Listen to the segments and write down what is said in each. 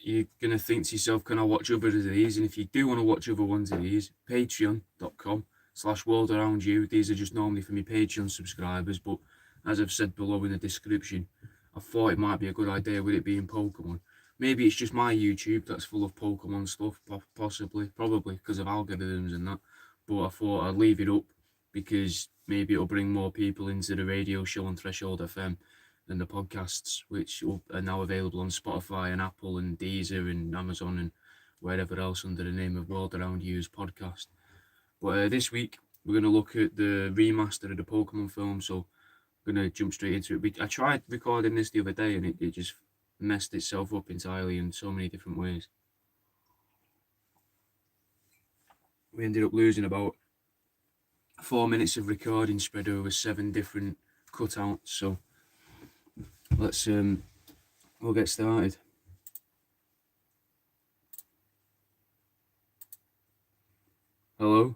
you're going to think to yourself, can I watch other of these? And if you do want to watch other ones of these, patreon.com/world around you. These are just normally for my Patreon subscribers, but as I've said below in the description, I thought it might be a good idea with it being Pokemon. Maybe it's just my YouTube that's full of Pokemon stuff, possibly, probably because of algorithms and that. But I thought I'd leave it up because maybe it'll bring more people into the radio show on Threshold FM and the podcasts, which are now available on Spotify and Apple and Deezer and Amazon and wherever else under the name of World Around You's podcast. But this week, we're going to look at the remaster of the Pokemon film, so I'm going to jump straight into it. I tried recording this the other day and it just messed itself up entirely in so many different ways. We ended up losing about 4 minutes of recording spread over 7 different cutouts, so let's we'll get started. Hello?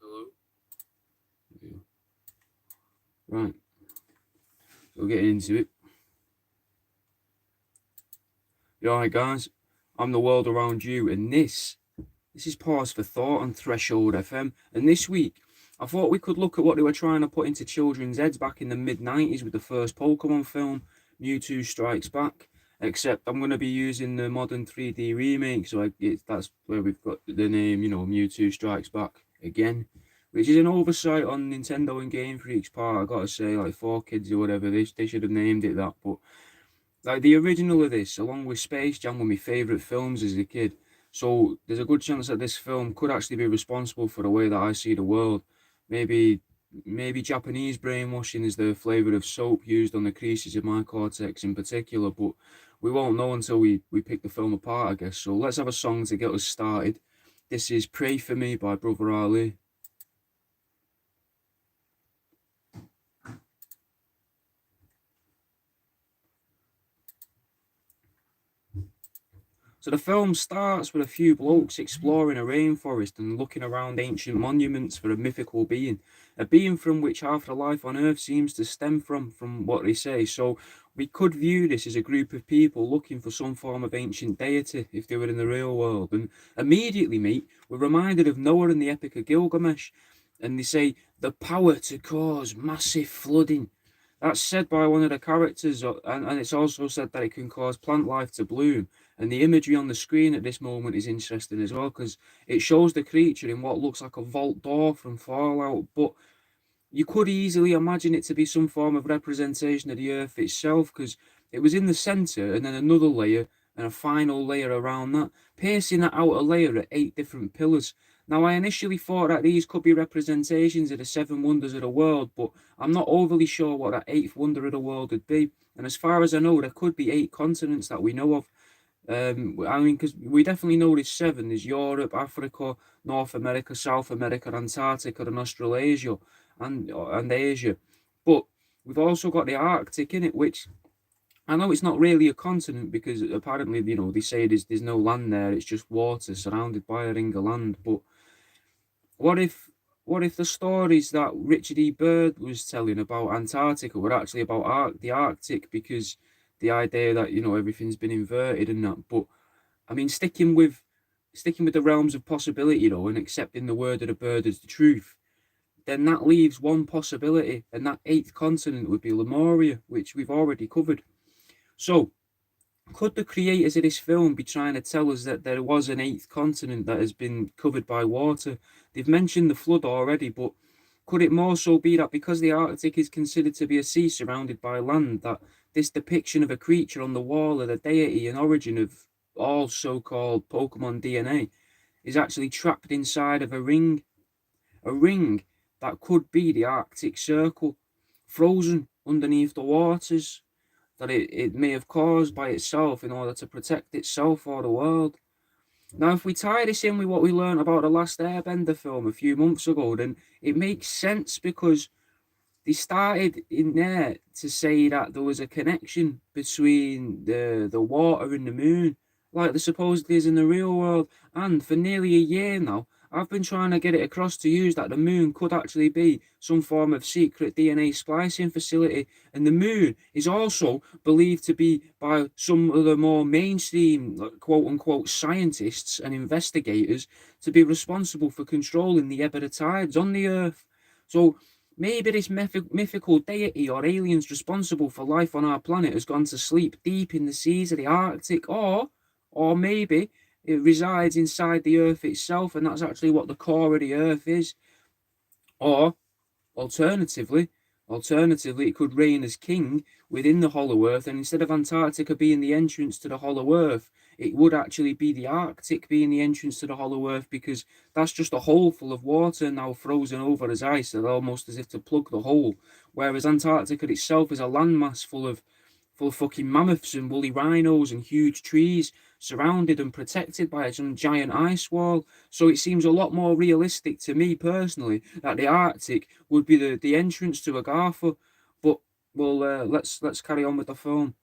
Hello? Right. So we'll get into it. You alright, guys? I'm the world around you, and this is Pause for Thought on Threshold FM. And this week, I thought we could look at what they were trying to put into children's heads back in the mid-90s with the first Pokemon film, Mewtwo Strikes Back. Except I'm going to be using the modern 3D remake, so that's where we've got the name, Mewtwo Strikes Back again. Which is an oversight on Nintendo and Game Freak's part, I gotta say, like 4Kids or whatever, they should have named it that. But like the original of this, along with Space Jam, were my favourite films as a kid. So there's a good chance that this film could actually be responsible for the way that I see the world. Maybe Japanese brainwashing is the flavour of soap used on the creases of my cortex in particular, but we won't know until we pick the film apart, I guess. So let's have a song to get us started. This is Pray For Me by Brother Ali. So the film starts with a few blokes exploring a rainforest and looking around ancient monuments for a mythical being, a being from which half the life on Earth seems to stem from what they say. So we could view this as a group of people looking for some form of ancient deity if they were in the real world. And immediately, mate, we're reminded of Noah and the Epic of Gilgamesh. And they say, the power to cause massive flooding. That's said by one of the characters, and it's also said that it can cause plant life to bloom. And the imagery on the screen at this moment is interesting as well, because it shows the creature in what looks like a vault door from Fallout, but you could easily imagine it to be some form of representation of the Earth itself, because it was in the centre and then another layer and a final layer around that, piercing that outer layer at 8 different pillars. Now, I initially thought that these could be representations of the 7 wonders of the world, but I'm not overly sure what that 8th wonder of the world would be. And as far as I know, there could be 8 continents that we know of. I mean, because we definitely know there's 7. There's Europe, Africa, North America, South America, Antarctica, and Australasia, and Asia. But we've also got the Arctic in it, which I know it's not really a continent because apparently, they say there's no land there. It's just water surrounded by a ring of land. But what if the stories that Richard E. Byrd was telling about Antarctica were actually about the Arctic, because the idea that everything's been inverted and that. But I mean, sticking with the realms of possibility and accepting the word of the bird as the truth, then that leaves one possibility, and that 8th continent would be Lemuria, which we've already covered. So could the creators of this film be trying to tell us that there was an 8th continent that has been covered by water? They've mentioned the flood already, but could it more so be that because the Arctic is considered to be a sea surrounded by land, that this depiction of a creature on the wall of the deity and origin of all so-called Pokemon DNA is actually trapped inside of a ring that could be the Arctic Circle, frozen underneath the waters that it may have caused by itself in order to protect itself or the world. Now, if we tie this in with what we learned about the Last Airbender film a few months ago, then it makes sense, because they started in there to say that there was a connection between the water and the moon, like there supposedly is in the real world. And for nearly a year now, I've been trying to get it across to you that the moon could actually be some form of secret DNA splicing facility, and the moon is also believed to be, by some of the more mainstream quote unquote scientists and investigators, to be responsible for controlling the ebb of the tides on the Earth. So maybe this mythical deity or aliens responsible for life on our planet has gone to sleep deep in the seas of the Arctic, or maybe it resides inside the Earth itself, and that's actually what the core of the Earth is. Or Alternatively, it could reign as king within the Hollow Earth, and instead of Antarctica being the entrance to the Hollow Earth, it would actually be the Arctic being the entrance to the Hollow Earth, because that's just a hole full of water now frozen over as ice, almost as if to plug the hole. Whereas Antarctica itself is a landmass full of fucking mammoths and woolly rhinos and huge trees, surrounded and protected by some giant ice wall. So it seems a lot more realistic to me personally that the Arctic would be the entrance to Agartha. But let's carry on with the film.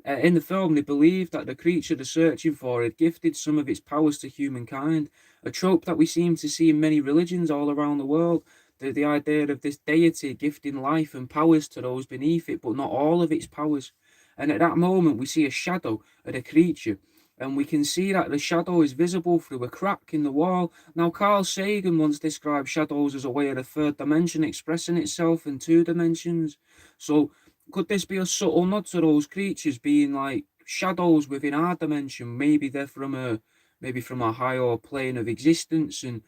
In the film, they believed that the creature they're searching for had gifted some of its powers to humankind, a trope that we seem to see in many religions all around the world. The idea of this deity gifting life and powers to those beneath it, but not all of its powers. And at that moment, we see a shadow of the creature, and we can see that the shadow is visible through a crack in the wall. Now, Carl Sagan once described shadows as a way of the third dimension expressing itself in two dimensions. So, could this be a subtle nod to those creatures being like shadows within our dimension? Maybe from a higher plane of existence, and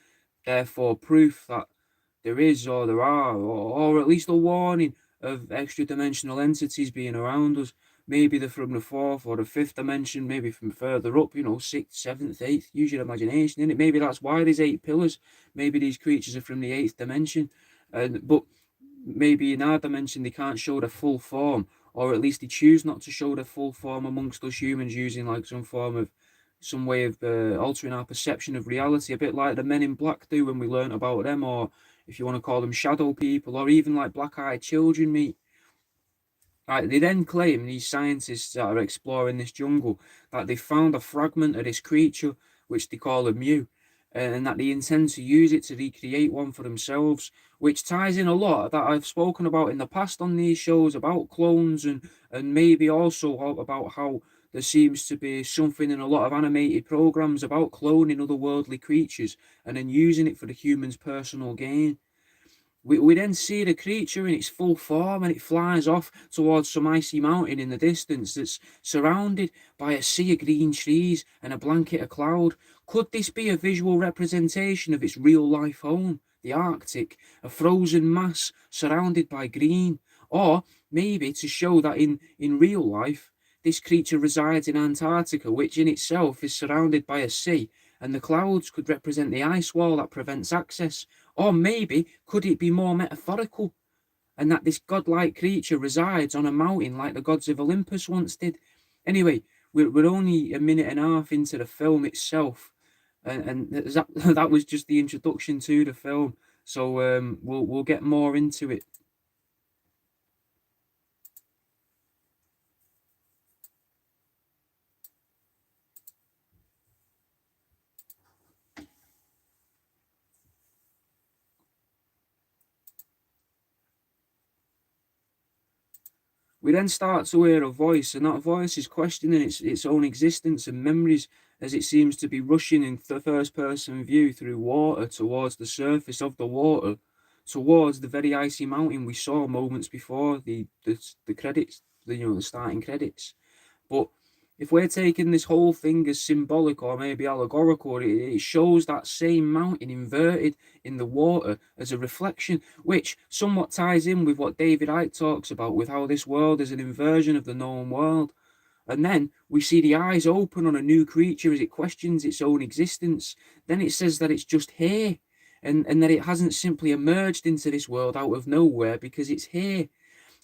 therefore proof that there is, or there are, or at least a warning of extra dimensional entities being around us. Maybe they're from the fourth or the fifth dimension, maybe from further up, sixth, seventh, eighth. Use your imagination in it. Maybe that's why there's 8 pillars. Maybe these creatures are from the eighth dimension. But maybe in our dimension they can't show their full form, or at least they choose not to show their full form amongst us humans, using like some way of altering our perception of reality, a bit like the Men in Black do when we learn about them, or if you want to call them shadow people, or even like black-eyed children meet. Right, they then claim, these scientists that are exploring this jungle, that they found a fragment of this creature, which they call a Mew, and that they intend to use it to recreate one for themselves, which ties in a lot that I've spoken about in the past on these shows about clones, and maybe also about how there seems to be something in a lot of animated programs about cloning otherworldly creatures and then using it for the human's personal gain. We then see the creature in its full form, and it flies off towards some icy mountain in the distance that's surrounded by a sea of green trees and a blanket of cloud. Could this be a visual representation of its real life home, the Arctic, a frozen mass surrounded by green? Or maybe to show that in real life, this creature resides in Antarctica, which in itself is surrounded by a sea, and the clouds could represent the ice wall that prevents access. Or maybe could it be more metaphorical, and that this godlike creature resides on a mountain like the gods of Olympus once did? Anyway, we're only a minute and a half into the film itself, and that was just the introduction to the film. So we'll get more into it. We then start to hear a voice, and that voice is questioning its own existence and memories, as it seems to be rushing in the first person view through water towards the surface of the water, towards the very icy mountain we saw moments before the credits, the starting credits. But if we're taking this whole thing as symbolic or maybe allegorical, it shows that same mountain inverted in the water as a reflection, which somewhat ties in with what David Icke talks about, with how this world is an inversion of the known world. And then we see the eyes open on a new creature as it questions its own existence. Then it says that it's just here, and that it hasn't simply emerged into this world out of nowhere, because it's here.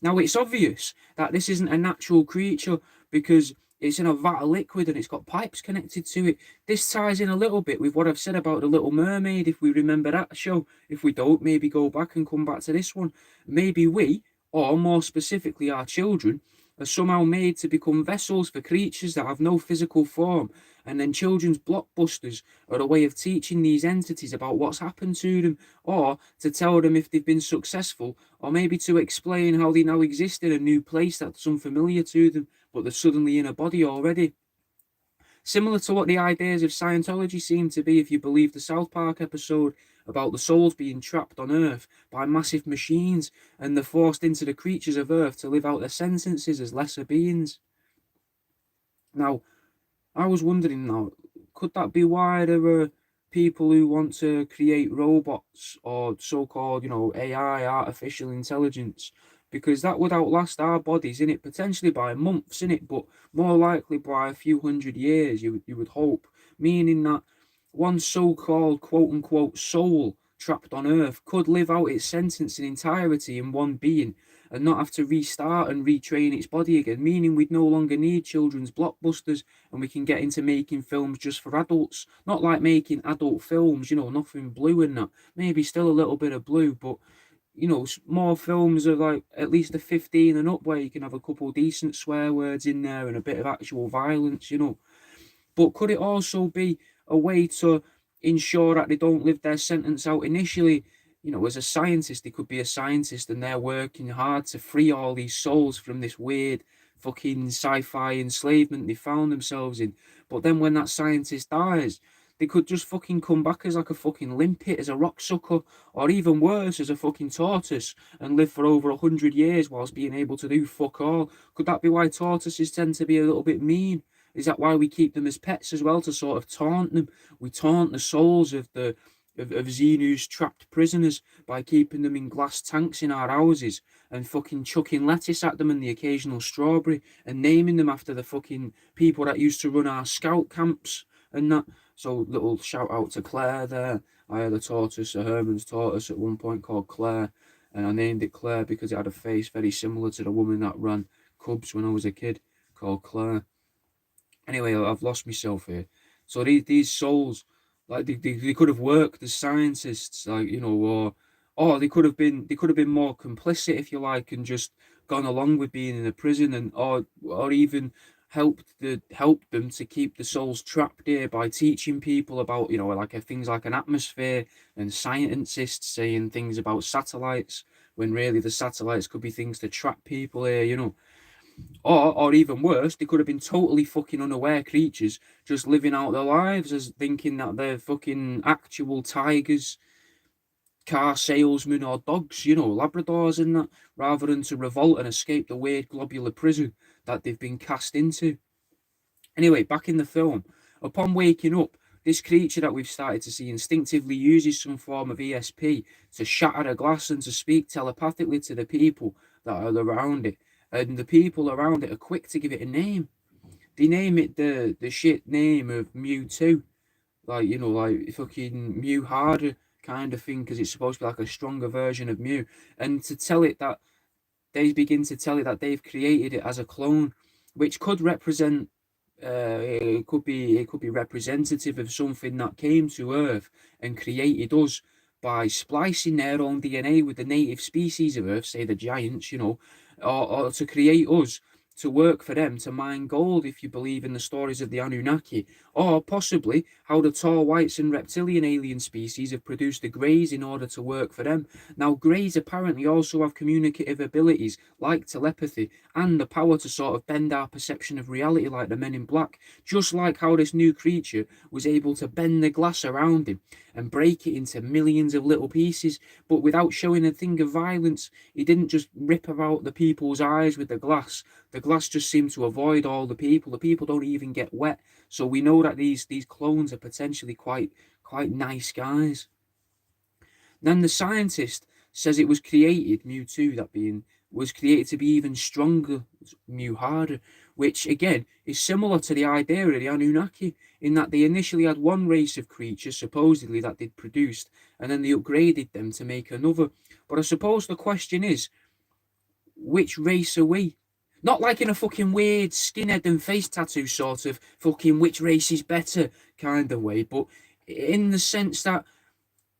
Now, it's obvious that this isn't a natural creature, because it's in a vat of liquid and it's got pipes connected to it. This ties in a little bit with what I've said about The Little Mermaid, if we remember that show. If we don't, maybe go back and come back to this one. Maybe we, or more specifically our children, are somehow made to become vessels for creatures that have no physical form, and then children's blockbusters are a way of teaching these entities about what's happened to them, or to tell them if they've been successful, or maybe to explain how they now exist in a new place that's unfamiliar to them, but they're suddenly in a body already. Similar to what the ideas of Scientology seem to be if you believe the South Park episode about the souls being trapped on Earth by massive machines and they're forced into the creatures of Earth to live out their sentences as lesser beings. Now, I was wondering now, could that be why there are people who want to create robots or so-called, AI, artificial intelligence? Because that would outlast our bodies in it, potentially by months in it, but more likely by a few hundred years, you would hope. Meaning that one so-called quote-unquote soul trapped on Earth could live out its sentence in entirety in one being and not have to restart and retrain its body again, meaning we'd no longer need children's blockbusters and we can get into making films just for adults. Not like making adult films, nothing blue in that. Maybe still a little bit of blue, but more films are like at least a 15 and up where you can have a couple decent swear words in there and a bit of actual violence. But could it also be a way to ensure that they don't live their sentence out initially? As a scientist, they could be a scientist and they're working hard to free all these souls from this weird fucking sci-fi enslavement they found themselves in. But then when that scientist dies, they could just fucking come back as like a fucking limpet, as a rock sucker, or even worse, as a fucking tortoise, and live for over 100 years whilst being able to do fuck all. Could that be why tortoises tend to be a little bit mean? Is that why we keep them as pets as well, to sort of taunt them? We taunt the souls of Xenu's trapped prisoners by keeping them in glass tanks in our houses and fucking chucking lettuce at them and the occasional strawberry and naming them after the fucking people that used to run our scout camps and that. So little shout out to Claire there. I had a tortoise, a Herman's tortoise at one point called Claire, and I named it Claire because it had a face very similar to the woman that ran Cubs when I was a kid, called Claire. Anyway, I've lost myself here. So these souls, like they could have worked as scientists, like or they could have been more complicit, if you like, and just gone along with being in a prison, and or even helped them to keep the souls trapped here by teaching people about like things like an atmosphere, and scientists saying things about satellites when really the satellites could be things to trap people here. Or even worse, they could have been totally fucking unaware creatures just living out their lives as thinking that they're fucking actual tigers, car salesmen, or dogs, Labradors and that, rather than to revolt and escape the weird globular prison that they've been cast into. Anyway, back in the film, upon waking up, this creature that we've started to see instinctively uses some form of ESP to shatter a glass and to speak telepathically to the people that are around it. And the people around it are quick to give it a name. They name it the shit name of Mewtwo, like fucking Mew harder kind of thing, because it's supposed to be like a stronger version of Mew. And to tell it that they begin to tell it that they've created it as a clone, which could represent it could be representative of something that came to Earth and created us by splicing their own DNA with the native species of Earth, say the giants, or to create us to work for them to mine gold, if you believe in the stories of the Anunnaki, or possibly how the tall whites and reptilian alien species have produced the greys in order to work for them. Now, greys apparently also have communicative abilities like telepathy and the power to sort of bend our perception of reality like the men in black, just like how this new creature was able to bend the glass around him and break it into millions of little pieces, but without showing a thing of violence. He didn't just rip out the people's eyes with the glass. The glass just seemed to avoid all the people. The people don't even get wet. So we know that these clones are potentially quite nice guys. Then the scientist says it was created, Mewtwo, that being, was created to be even stronger, Mew harder, which again is similar to the idea of the Anunnaki, in that they initially had one race of creatures, supposedly, that they'd produced, and then they upgraded them to make another. But I suppose the question is, which race are we? Not like in a fucking weird skinhead and face tattoo sort of fucking which race is better kind of way, but in the sense that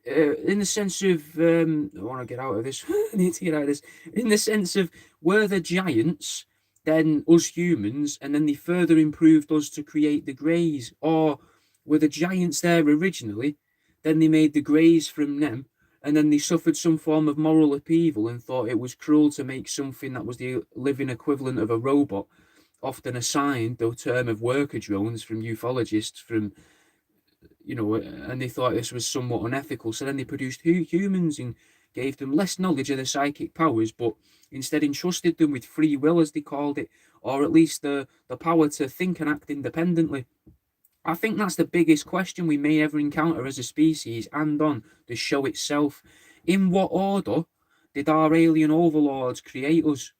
in the sense of I want to get out of this. I need to get out of this. In the sense of, were the giants then us humans, and then they further improved us to create the greys. Or were the giants there originally, then they made the greys from them, and then they suffered some form of moral upheaval and thought it was cruel to make something that was the living equivalent of a robot, often assigned the term of worker drones from ufologists, from and they thought this was somewhat unethical. So then they produced humans and gave them less knowledge of their psychic powers, but instead entrusted them with free will, as they called it, or at least the power to think and act independently. I think that's the biggest question we may ever encounter as a species and on the show itself. In what order did our alien overlords create us?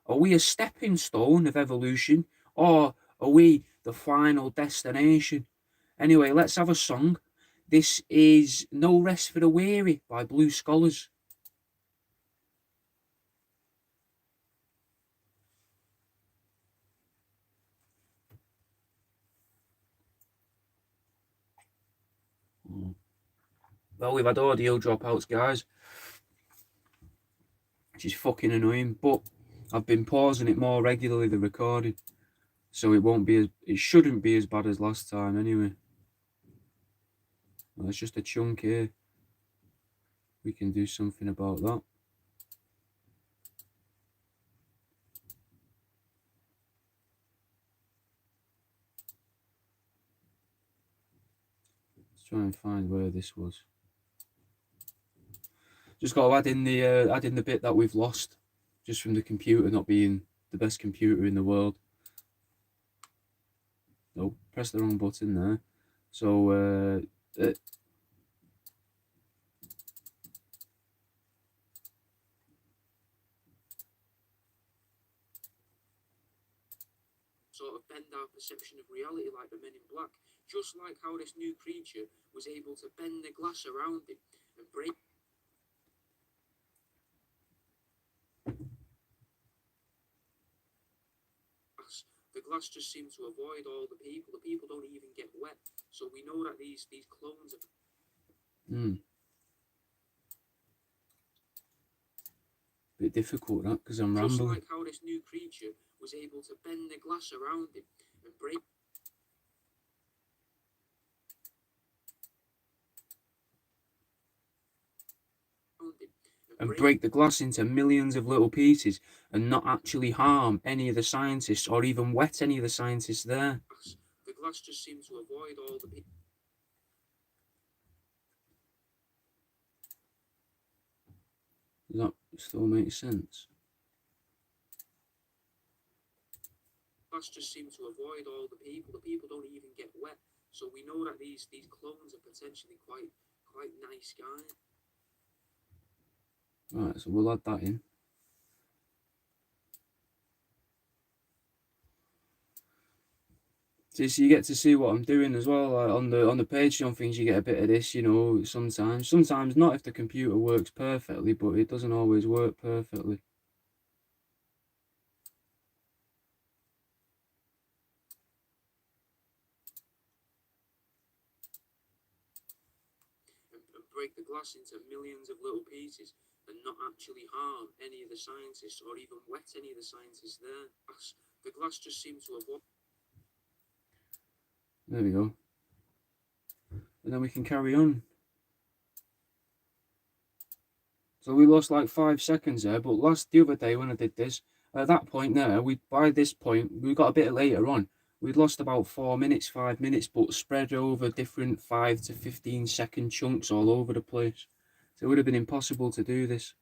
Are we a stepping stone of evolution, or are we the final destination? Anyway, let's have a song. This is No Rest for the Weary by Blue Scholars. Well, we've had audio dropouts, guys, which is fucking annoying, but I've been pausing it more regularly, the recording, so it shouldn't be as bad as last time anyway. Well, it's just a chunk here. We can do something about that. Let's try and find where this was. Just got to add in the bit that we've lost, just from the computer not being the best computer in the world. Nope, press the wrong button there. So sort of bend our perception of reality like the Men in Black, just like how this new creature was able to bend the glass around it and break. The glass just seemed to avoid all the people. The people don't even get wet, so we know that these clones are. Bit difficult that, because I'm rambling. Just like how this new creature was able to bend the glass around it and break. And break the glass into millions of little pieces and not actually harm any of the scientists or even wet any of the scientists there. The glass just seemed to avoid all the people. Does that still make sense? The glass just seemed to avoid all the people. The people don't even get wet, so we know that these clones are potentially quite nice guys. Right, so we'll add that in. So you get to see what I'm doing as well. Like on the Patreon things, you get a bit of this, sometimes not if the computer works perfectly, but it doesn't always work perfectly. And break the glass into millions of little pieces and not actually harm any of the scientists or even wet any of the scientists there. The glass just seemed to avoid. There we go. And then we can carry on. So we lost like 5 seconds there, but the other day when I did this, at that point there, by this point, we got a bit later on, we'd lost about 4 minutes, 5 minutes, but spread over different 5 to 15 second chunks all over the place. So it would have been impossible to do this.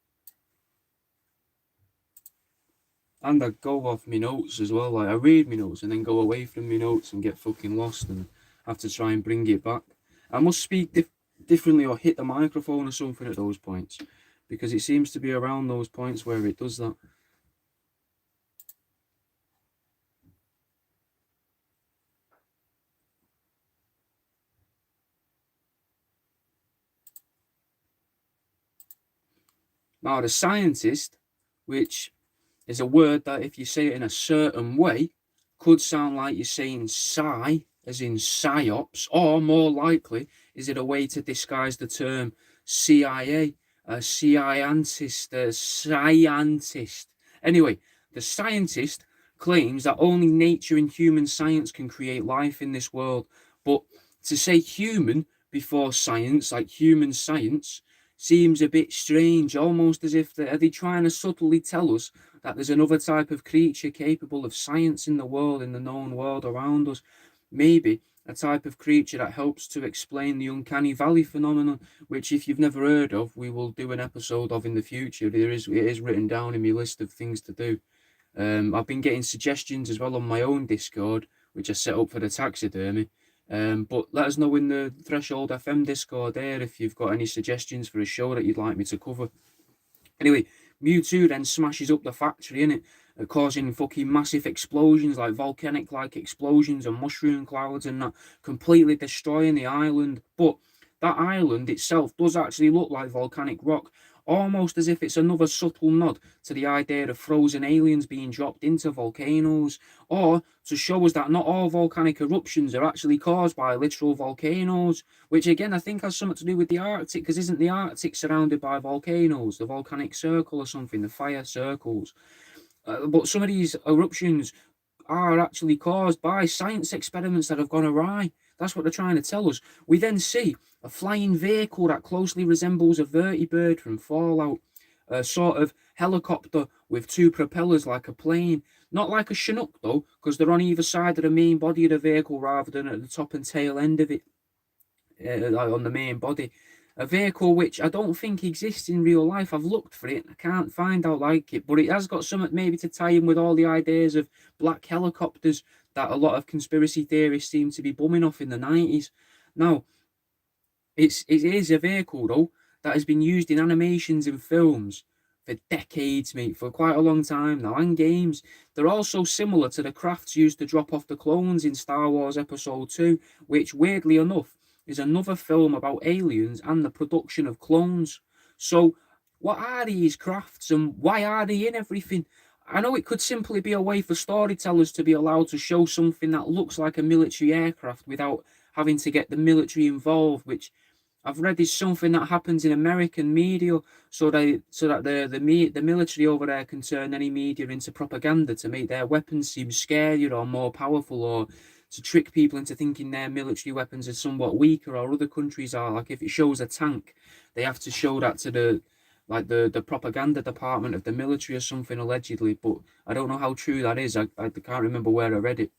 And I go off my notes as well. Like I read my notes and then go away from my notes and get fucking lost and have to try and bring it back. I must speak differently or hit the microphone or something at those points, because it seems to be around those points where it does that. Now, the scientist, which is a word that if you say it in a certain way, could sound like you're saying psi, as in psyops, or more likely, is it a way to disguise the term CIA, a scientist, a scientist. Anyway, the scientist claims that only nature and human science can create life in this world. But to say human before science, like human science, seems a bit strange, almost as if are they trying to subtly tell us that there's another type of creature capable of science in the world, in the known world around us. Maybe a type of creature that helps to explain the uncanny valley phenomenon, which, if you've never heard of, we will do an episode of in the future. It is written down in my list of things to do. I've been getting suggestions as well on my own Discord, which I set up for the taxidermy. But let us know in the Threshold FM Discord there if you've got any suggestions for a show that you'd like me to cover. Anyway, Mewtwo then smashes up the factory, innit? Causing fucking massive explosions, like volcanic-like explosions and mushroom clouds and that, completely destroying the island. But that island itself does actually look like volcanic rock, almost as if it's another subtle nod to the idea of frozen aliens being dropped into volcanoes, or to show us that not all volcanic eruptions are actually caused by literal volcanoes, which again I think has something to do with the Arctic, because isn't the Arctic surrounded by volcanoes, the volcanic circle or something, the fire circles? But some of these eruptions are actually caused by science experiments that have gone awry. That's what they're trying to tell us. We then see a flying vehicle that closely resembles a vertibird from Fallout, a sort of helicopter with two propellers like a plane. Not like a Chinook though, because they're on either side of the main body of the vehicle rather than at the top and tail end of it, like on the main body. A vehicle which I don't think exists in real life. I've looked for it, I can't find out like it, but it has got something maybe to tie in with all the ideas of black helicopters that a lot of conspiracy theorists seem to be bumming off in the 90s. Now, it is a vehicle though that has been used in animations and films for decades, mate, for quite a long time now, and games. They're also similar to the crafts used to drop off the clones in Star Wars Episode 2, which, weirdly enough, is another film about aliens and the production of clones. So, what are these crafts and why are they in everything? I know it could simply be a way for storytellers to be allowed to show something that looks like a military aircraft without having to get the military involved, which I've read is something that happens in American media, so that the military over there can turn any media into propaganda to make their weapons seem scarier or more powerful, or to trick people into thinking their military weapons are somewhat weaker or other countries are. Like if it shows a tank, they have to show that to the propaganda department of the military or something allegedly. But I don't know how true that is. I can't remember where I read it.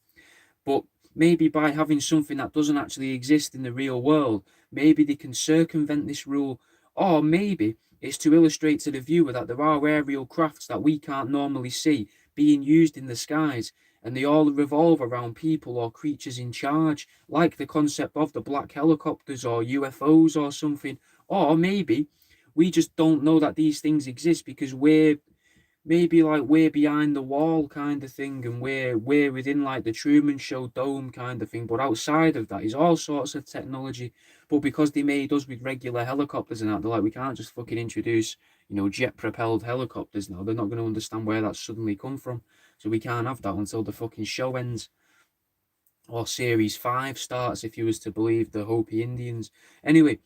But maybe by having something that doesn't actually exist in the real world, maybe they can circumvent this rule. Or maybe it's to illustrate to the viewer that there are aerial crafts that we can't normally see being used in the skies, and they all revolve around people or creatures in charge, like the concept of the black helicopters or UFOs or something. Or maybe we just don't know that these things exist because we're behind the wall kind of thing, and we're within like the Truman Show dome kind of thing. But outside of that is all sorts of technology. But because they made us with regular helicopters and that, they're like, we can't just fucking introduce, jet propelled helicopters now. They're not going to understand where that suddenly come from. So we can't have that until the fucking show ends. Or series 5 starts, if you was to believe the Hopi Indians. Anyway,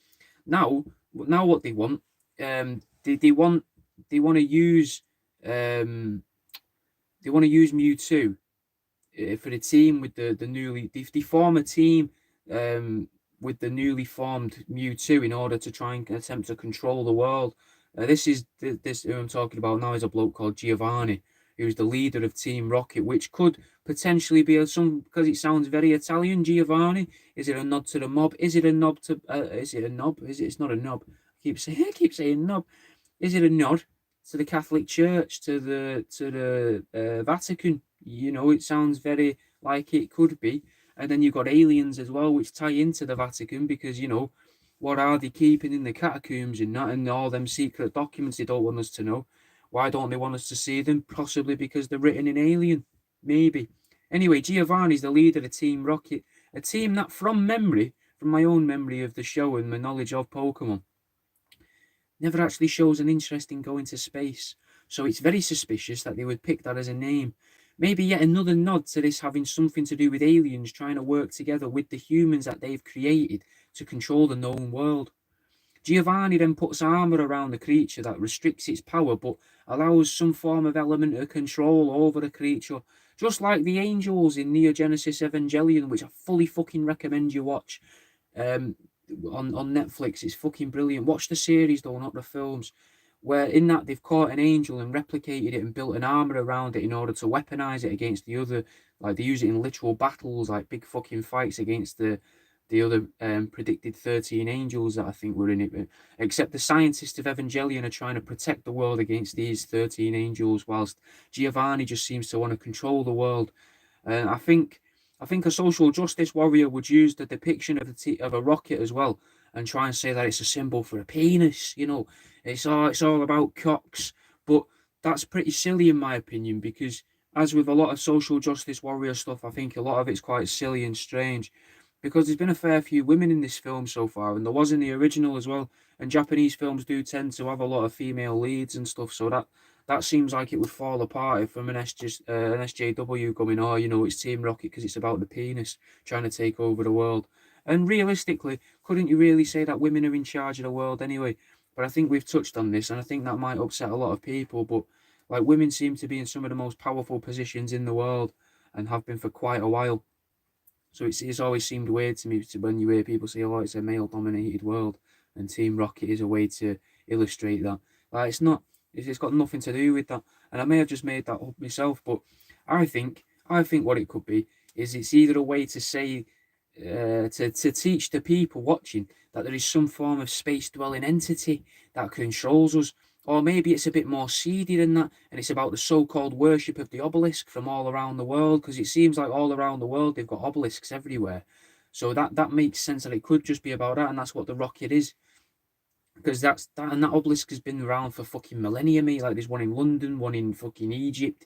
now what they want, they want to use Mewtwo for the team with the newly they form a team with the newly formed Mewtwo in order to try and attempt to control the world. This who I'm talking about now is a bloke called Giovanni, who's the leader of Team Rocket, which could potentially be some, because it sounds very Italian. Giovanni, is it a nod to the mob? Is it a nod to? Is it a knob? It's not a knob. I keep saying knob. Is it a nod to the Catholic Church, to the Vatican? It sounds very like it could be. And then you've got aliens as well, which tie into the Vatican because what are they keeping in the catacombs and that, and all them secret documents they don't want us to know? Why don't they want us to see them? Possibly because they're written in alien, maybe. Anyway, Giovanni's the leader of Team Rocket, a team that, from my own memory of the show and my knowledge of Pokemon, never actually shows an interest in going to space. So it's very suspicious that they would pick that as a name. Maybe yet another nod to this having something to do with aliens trying to work together with the humans that they've created to control the known world. Giovanni then puts armor around the creature that restricts its power but allows some form of element of control over the creature, just like the angels in Neo Genesis Evangelion, which I fully fucking recommend you watch. Um, on Netflix, it's fucking brilliant. Watch the series though, not the films. Where in that they've caught an angel and replicated it and built an armor around it in order to weaponize it against the other. Like they use it in literal battles, like big fucking fights against the other predicted 13 angels that I think were in it. Except the scientists of Evangelion are trying to protect the world against these 13 angels, whilst Giovanni just seems to want to control the world. I think a social justice warrior would use the depiction of of a rocket as well, and try and say that it's a symbol for a penis. You know, it's all about cocks. But that's pretty silly in my opinion, because as with a lot of social justice warrior stuff, I think a lot of it's quite silly and strange. Because there's been a fair few women in this film so far, and there was in the original as well. And Japanese films do tend to have a lot of female leads and stuff, so that seems like it would fall apart if from an SJW coming, oh, it's Team Rocket because it's about the penis trying to take over the world. And realistically, couldn't you really say that women are in charge of the world anyway? But I think we've touched on this, and I think that might upset a lot of people. But like women seem to be in some of the most powerful positions in the world and have been for quite a while. So it's always seemed weird to me when you hear people say, "Oh, it's a male-dominated world," and Team Rocket is a way to illustrate that. Like it's not. It's got nothing to do with that. And I may have just made that up myself, but I think what it could be is it's either a way to say to teach the people watching that there is some form of space-dwelling entity that controls us. Or maybe it's a bit more seedy than that, and it's about the so-called worship of the obelisk from all around the world, because it seems like all around the world they've got obelisks everywhere. So that makes sense that it could just be about that, and that's what the rocket is. Because that obelisk has been around for fucking millennia, mate. Like there's one in London, one in fucking Egypt,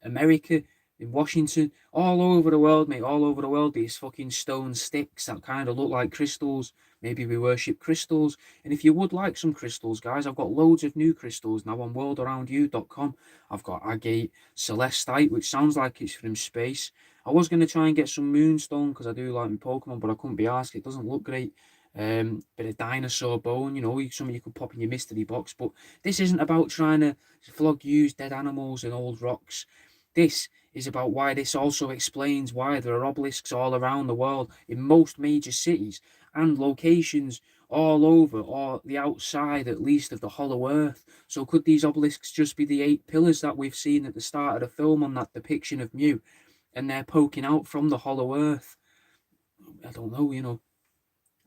America, in Washington, all over the world, mate. All over the world, these fucking stone sticks that kind of look like crystals. Maybe we worship crystals. And if you would like some crystals, guys, I've got loads of new crystals now on worldaroundyou.com. I've got agate, celestite, which sounds like it's from space. I was going to try and get some moonstone because I do like my Pokemon, but I couldn't be asked. It doesn't look great. Bit of dinosaur bone, something you could pop in your mystery box. But this isn't about trying to flog used dead animals and old rocks. This is about why this also explains why there are obelisks all around the world in most major cities and locations all over or the outside at least of the hollow earth. So could these obelisks just be the 8 pillars that we've seen at the start of the film on that depiction of Mew, and they're poking out from the hollow earth? I don't know.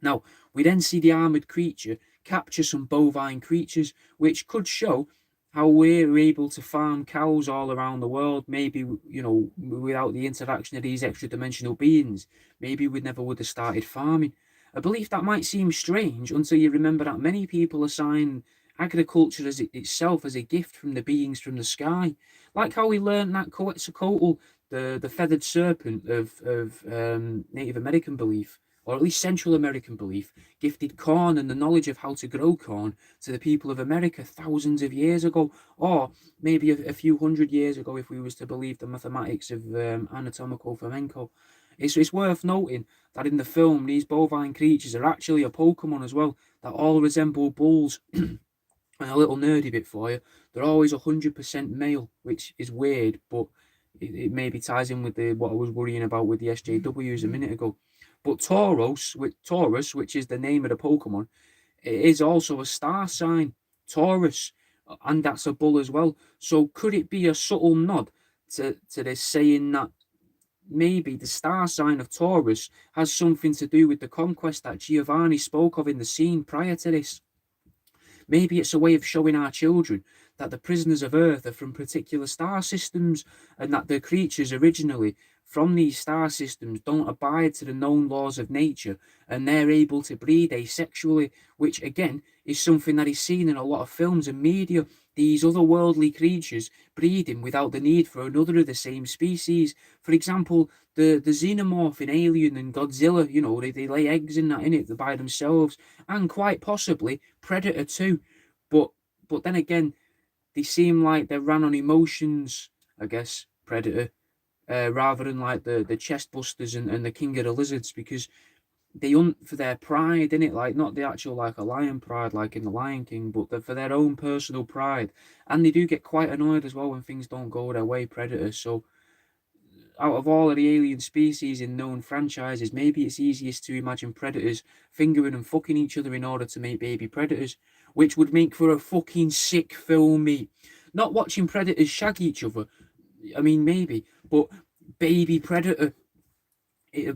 Now, we then see the armoured creature capture some bovine creatures, which could show how we're able to farm cows all around the world, maybe, without the interaction of these extra dimensional beings. Maybe we never would have started farming. A belief that might seem strange until you remember that many people assign agriculture itself as a gift from the beings from the sky. Like how we learned that Quetzalcoatl, the feathered serpent of Native American belief, or at least Central American belief, gifted corn and the knowledge of how to grow corn to the people of America thousands of years ago, or maybe a few hundred years ago if we was to believe the mathematics of anatomical flamenco. It's worth noting that in the film, these bovine creatures are actually a Pokemon as well, that all resemble bulls. And a little nerdy bit for you, they're always 100% male, which is weird, but it maybe ties in with what I was worrying about with the SJWs a minute ago. But Taurus, which is the name of the Pokemon, it is also a star sign, Taurus, and that's a bull as well. So could it be a subtle nod to this, saying that maybe the star sign of Taurus has something to do with the conquest that Giovanni spoke of in the scene prior to this? Maybe it's a way of showing our children that the prisoners of Earth are from particular star systems, and that the creatures originally from these star systems don't abide to the known laws of nature, and they're able to breed asexually, which again is something that is seen in a lot of films and media. These otherworldly creatures breeding without the need for another of the same species. For example, the xenomorph in Alien and Godzilla, they lay eggs in it by themselves, and quite possibly Predator too. But then again, they seem like they're ran on emotions, I guess, Predator, rather than like the chest busters and the king of the lizards, because they hunt for their pride, innit? Like not the actual like a lion pride like in the Lion King, but for their own personal pride. And they do get quite annoyed as well when things don't go their way, Predators. So out of all of the alien species in known franchises, maybe it's easiest to imagine predators fingering and fucking each other in order to make baby predators, which would make for a fucking sick film, mate. Not watching predators shag each other, I mean, maybe, but baby predator,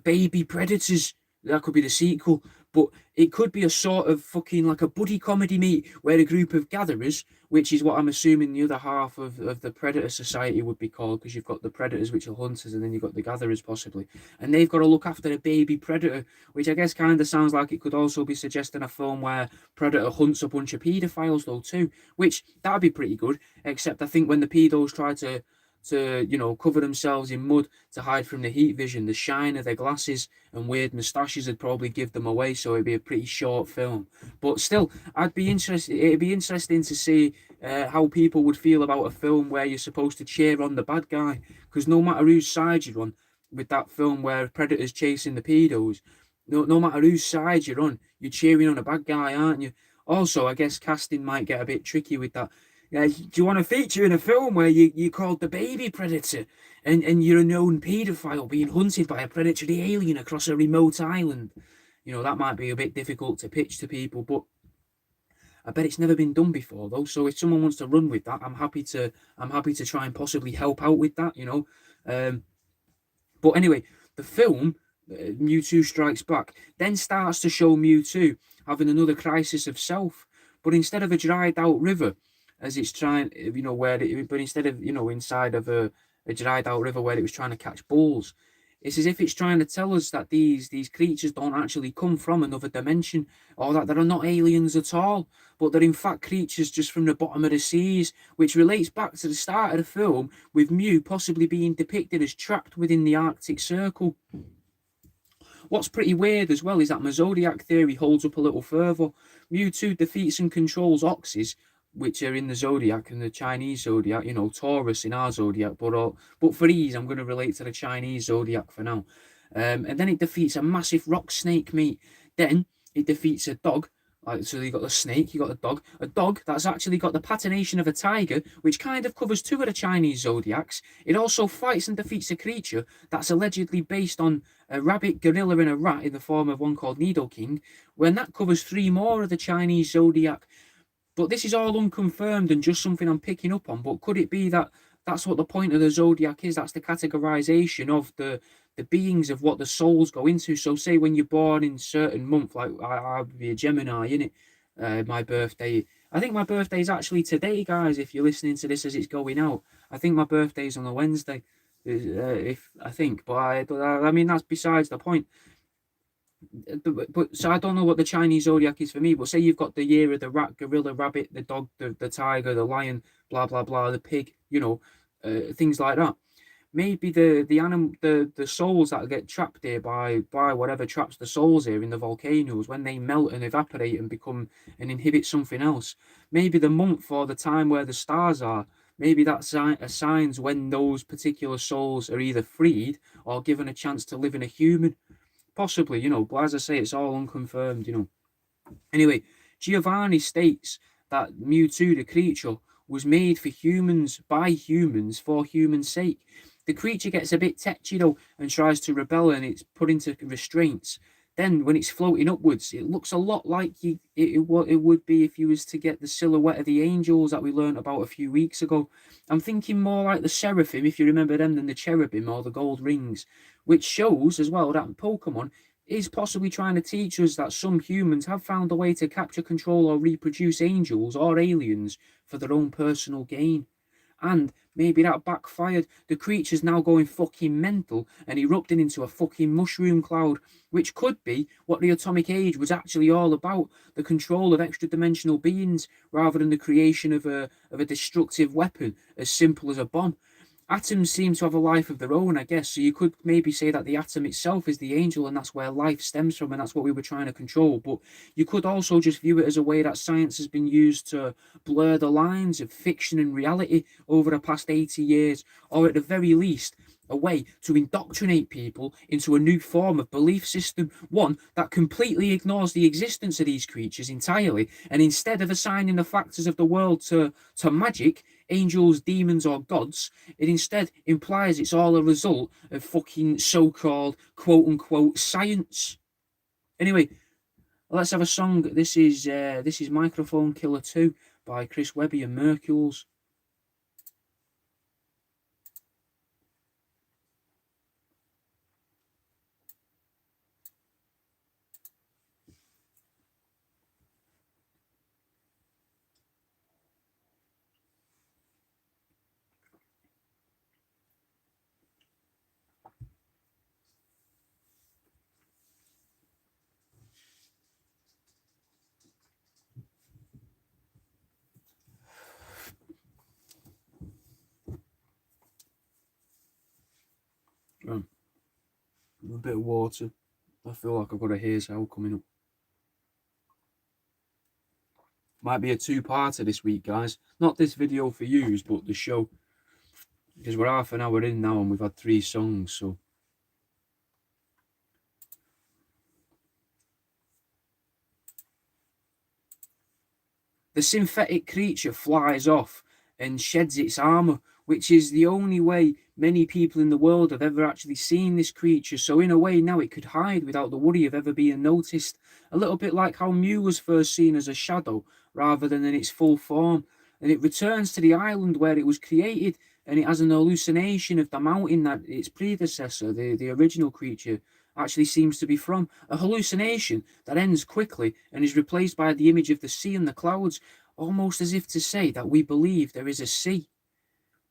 baby predators, that could be the sequel. But it could be a sort of fucking like a buddy comedy, mate, where a group of gatherers, which is what I'm assuming the other half of the predator society would be called, because you've got the predators, which are hunters, and then you've got the gatherers, possibly. And they've got to look after a baby predator, which I guess kind of sounds like it could also be suggesting a film where Predator hunts a bunch of paedophiles, though, too, which that'd be pretty good. Except I think when the pedos try to cover themselves in mud to hide from the heat vision, the shine of their glasses and weird moustaches would probably give them away, so it'd be a pretty short film. But still, I'd be interested. It'd be interesting to see how people would feel about a film where you're supposed to cheer on the bad guy, because no matter whose side you're on with that film where Predator's chasing the pedos, no matter whose side you're on, you're cheering on a bad guy, aren't you? Also, I guess casting might get a bit tricky with that. Yeah, do you want to feature in a film where you called the baby predator and you're a known paedophile being hunted by a predatory alien across a remote island? That might be a bit difficult to pitch to people, but I bet it's never been done before, though. So if someone wants to run with that, I'm happy to try and possibly help out with that. But anyway, the film Mewtwo Strikes Back then starts to show Mewtwo having another crisis of self, but instead of a dried out river, as it's trying, but instead of, inside of a dried out river where it was trying to catch bulls, it's as if it's trying to tell us that these creatures don't actually come from another dimension, or that they're not aliens at all, but they're in fact creatures just from the bottom of the seas, which relates back to the start of the film, with Mew possibly being depicted as trapped within the Arctic Circle. What's pretty weird as well is that my Zodiac theory holds up a little further. Mewtwo defeats and controls Oxys, which are in the Zodiac and the Chinese Zodiac, Taurus in our Zodiac, but for ease, I'm going to relate to the Chinese Zodiac for now. And then it defeats a massive rock snake, mate. Then it defeats a dog. So you got the snake, you got a dog that's actually got the patination of a tiger, which kind of covers two of the Chinese Zodiacs. It also fights and defeats a creature that's allegedly based on a rabbit, gorilla, and a rat in the form of one called Nidoking, when that covers three more of the Chinese Zodiac. But this is all unconfirmed and just something I'm picking up on. But could it be that that's what the point of the Zodiac is? That's the categorization of the beings of what the souls go into. So say when you're born in certain month, like I'll be a Gemini, innit? My birthday. I think my birthday is actually today, guys, if you're listening to this as it's going out. I think my birthday's on a Wednesday, but I mean, that's besides the point. But so I don't know what the Chinese Zodiac is for me, but say you've got the year of the rat, gorilla, rabbit, the dog, the tiger, the lion, blah blah blah, the pig, things like that. Maybe the souls that get trapped here by whatever traps the souls here in the volcanoes, when they melt and evaporate and become and inhibit something else. Maybe the month or the time where the stars are. Maybe that's assigns when those particular souls are either freed or given a chance to live in a human. Possibly, but as I say, it's all unconfirmed. Anyway, Giovanni states that Mewtwo, the creature, was made for humans, by humans, for human sake. The creature gets a bit tetchy, though, and tries to rebel, and it's put into restraints. Then, when it's floating upwards, it looks a lot like it would be if you was to get the silhouette of the angels that we learnt about a few weeks ago. I'm thinking more like the seraphim, if you remember them, than the cherubim or the gold rings, which shows as well that Pokemon is possibly trying to teach us that some humans have found a way to capture, control, or reproduce angels or aliens for their own personal gain. And maybe that backfired. The creature's now going fucking mental and erupting into a fucking mushroom cloud, which could be what the Atomic Age was actually all about, the control of extra-dimensional beings, rather than the creation of a destructive weapon as simple as a bomb. Atoms seem to have a life of their own, I guess, so you could maybe say that the atom itself is the angel and that's where life stems from and that's what we were trying to control. But you could also just view it as a way that science has been used to blur the lines of fiction and reality over the past 80 years, or at the very least, a way to indoctrinate people into a new form of belief system, one that completely ignores the existence of these creatures entirely, and instead of assigning the factors of the world to magic, angels, demons, or gods, it instead implies it's all a result of fucking so-called quote-unquote science. Anyway, let's have a song. This is Microphone Killer 2 by Chris Webby and Mercules. A bit of water. I feel like I've got a hair's hell coming up. Might be a two-parter this week, guys. Not this video for yous, but the show. Because we're half an hour in now and we've had 3 songs, so. The synthetic creature flies off and sheds its armor, which is the only way many people in the world have ever actually seen this creature. So in a way now it could hide without the worry of ever being noticed. A little bit like how Mew was first seen as a shadow rather than in its full form. And it returns to the island where it was created, and it has an hallucination of the mountain that its predecessor, the original creature, actually seems to be from. A hallucination that ends quickly and is replaced by the image of the sea and the clouds, almost as if to say that we believe there is a sea.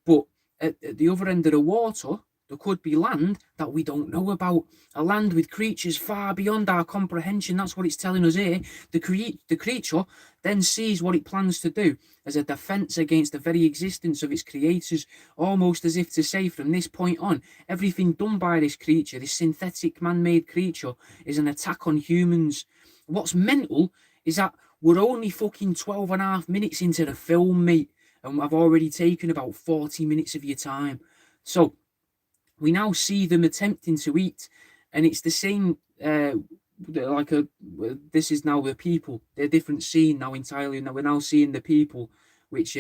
But at the other end of the water, there could be land that we don't know about. A land with creatures far beyond our comprehension. That's what it's telling us here. The creature then sees what it plans to do as a defense against the very existence of its creators, almost as if to say from this point on, everything done by this creature, this synthetic man-made creature, is an attack on humans. What's mental is that we're only fucking 12 and a half minutes into the film, mate, and I've already taken about 40 minutes of your time. So we now see them attempting to eat, and it's the same. This is now the people. They're a different scene now entirely. Now we're now seeing the people, which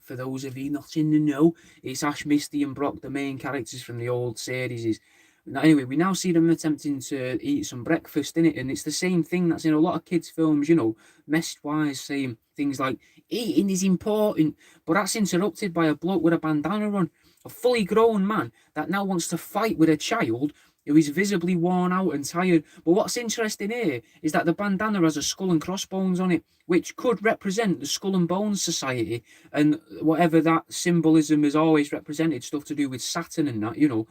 for those of you not in the know, it's Ash, Misty, and Brock, the main characters from the old series. Anyway, we now see them attempting to eat some breakfast in it, and it's the same thing that's in a lot of kids' films, message wise, saying things like eating is important, but that's interrupted by a bloke with a bandana on, a fully grown man that now wants to fight with a child who is visibly worn out and tired. But what's interesting here is that the bandana has a skull and crossbones on it, which could represent the Skull and Bones Society, and whatever that symbolism has always represented, stuff to do with Saturn and that,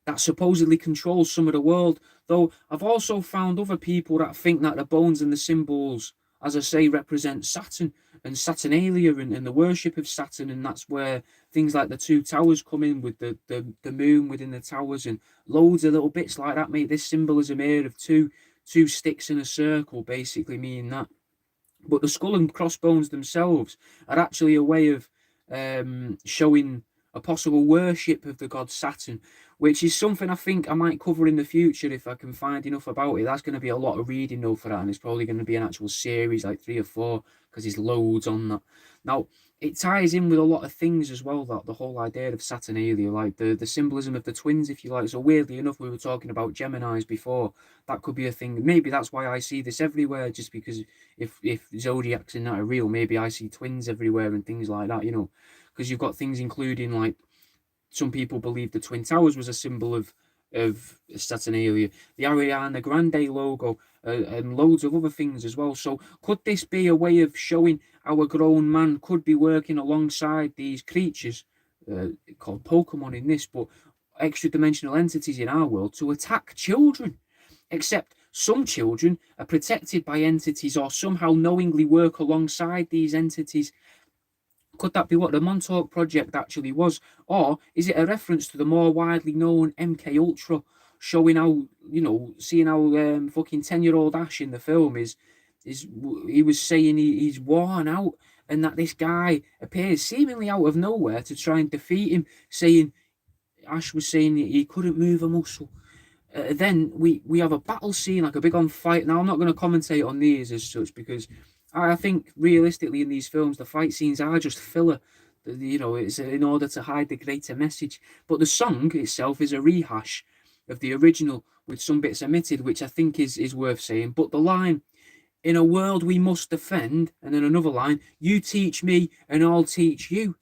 that supposedly controls some of the world. Though I've also found other people that think that the bones and the symbols, as I say, represent Saturn and Saturnalia and the worship of Saturn, and that's where things like the 2 towers come in with the moon within the towers and loads of little bits like that make this symbolism here of two sticks in a circle, basically meaning that. But the skull and crossbones themselves are actually a way of showing a possible worship of the god Saturn, which is something I think I might cover in the future if I can find enough about it. That's going to be a lot of reading though for that, and it's probably going to be an actual series, like 3 or 4, because there's loads on that. Now, it ties in with a lot of things as well, that the whole idea of Saturnalia, like the symbolism of the twins, if you like. So weirdly enough, we were talking about Geminis before. That could be a thing. Maybe that's why I see this everywhere, just because if zodiacs and that are real, maybe I see twins everywhere and things like that, because you've got things including, like, some people believe the Twin Towers was a symbol of Saturnalia, the Ariana Grande logo, and loads of other things as well. So could this be a way of showing our grown man could be working alongside these creatures, called Pokemon in this, but extra-dimensional entities in our world, to attack children? Except some children are protected by entities or somehow knowingly work alongside these entities. Could that be what the Montauk Project actually was? Or is it a reference to the more widely known MK Ultra, showing how, seeing how fucking 10-year-old Ash in the film is he was saying he's worn out, and that this guy appears seemingly out of nowhere to try and defeat him, saying Ash was saying he couldn't move a muscle. Then we have a battle scene, like a big on fight. Now I'm not going to commentate on these as such because I think realistically in these films the fight scenes are just filler. You know, it's in order to hide the greater message. But the song itself is a rehash of the original with some bits omitted, which I think is worth saying. But the line, "In a world we must defend," and then another line, "You teach me and I'll teach you,"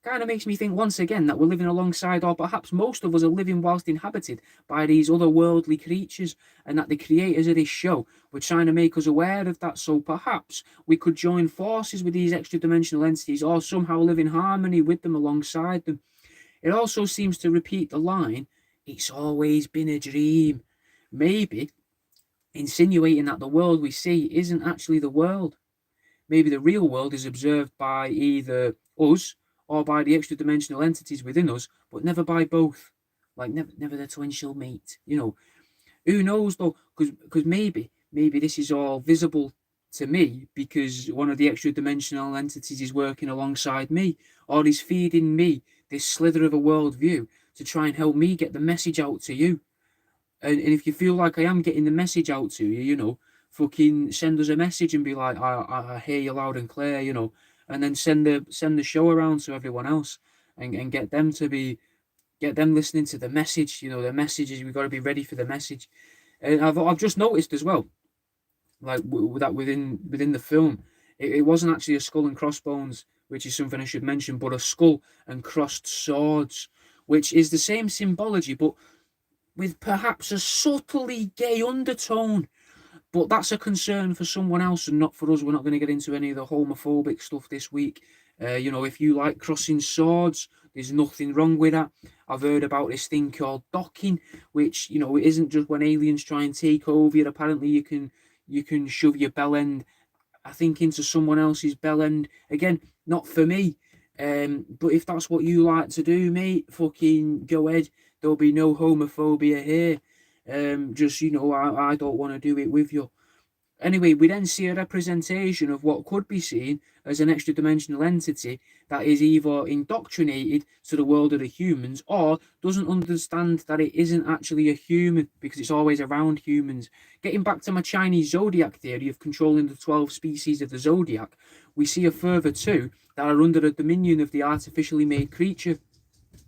kind of makes me think once again that we're living alongside, or perhaps most of us are living whilst inhabited by these otherworldly creatures, and that the creators of this show were trying to make us aware of that. So perhaps we could join forces with these extra dimensional entities, or somehow live in harmony with them alongside them. It also seems to repeat the line, "It's always been a dream," maybe insinuating that the world we see isn't actually the world. Maybe the real world is observed by either us or by the extra dimensional entities within us, but never by both. Like never the twin shall meet. You know, who knows though? Because maybe this is all visible to me because one of the extra dimensional entities is working alongside me, or is feeding me this slither of a worldview to try and help me get the message out to you. And if you feel like I am getting the message out to you, you know, fucking send us a message and be like, I hear you loud and clear, you know, and then send the show around to everyone else and get them listening to the message. You know, the message is we've got to be ready for the message. And I've just noticed as well, like that within the film, it wasn't actually a skull and crossbones, which is something I should mention, but a skull and crossed swords, which is the same symbology, but with perhaps a subtly gay undertone. But that's a concern for someone else and not for us. We're not going to get into any of the homophobic stuff this week. You know, if you like crossing swords, there's nothing wrong with that. I've heard about this thing called docking, which, you know, it isn't just when aliens try and take over you. Apparently, you can shove your bell end, I think, into someone else's bell end. Again, not for me. But if that's what you like to do, mate, fucking go ahead. There'll be no homophobia here. Just, you know, I don't want to do it with you. Anyway, we then see a representation of what could be seen as an extra dimensional entity that is either indoctrinated to the world of the humans or doesn't understand that it isn't actually a human because it's always around humans. Getting back to my Chinese zodiac theory of controlling the 12 species of the zodiac, we see a further two that are under the dominion of the artificially made creature,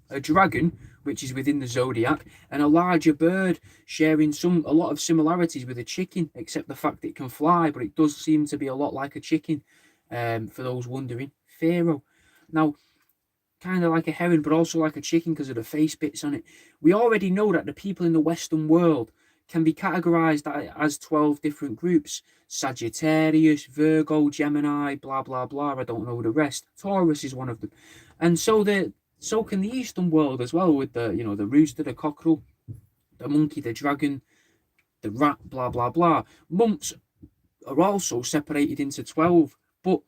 a dragon, which is within the zodiac, and a larger bird, sharing a lot of similarities with a chicken, except the fact it can fly, but it does seem to be a lot like a chicken. For those wondering, Pharaoh. Now, kind of like a heron, but also like a chicken because of the face bits on it. We already know that the people in the Western world can be categorized as 12 different groups: Sagittarius, Virgo, Gemini, blah blah blah. I don't know the rest. Taurus is one of them, and so can the Eastern world as well, with the rooster, the cockerel, the monkey, the dragon, the rat, blah blah blah. Months are also separated into 12. But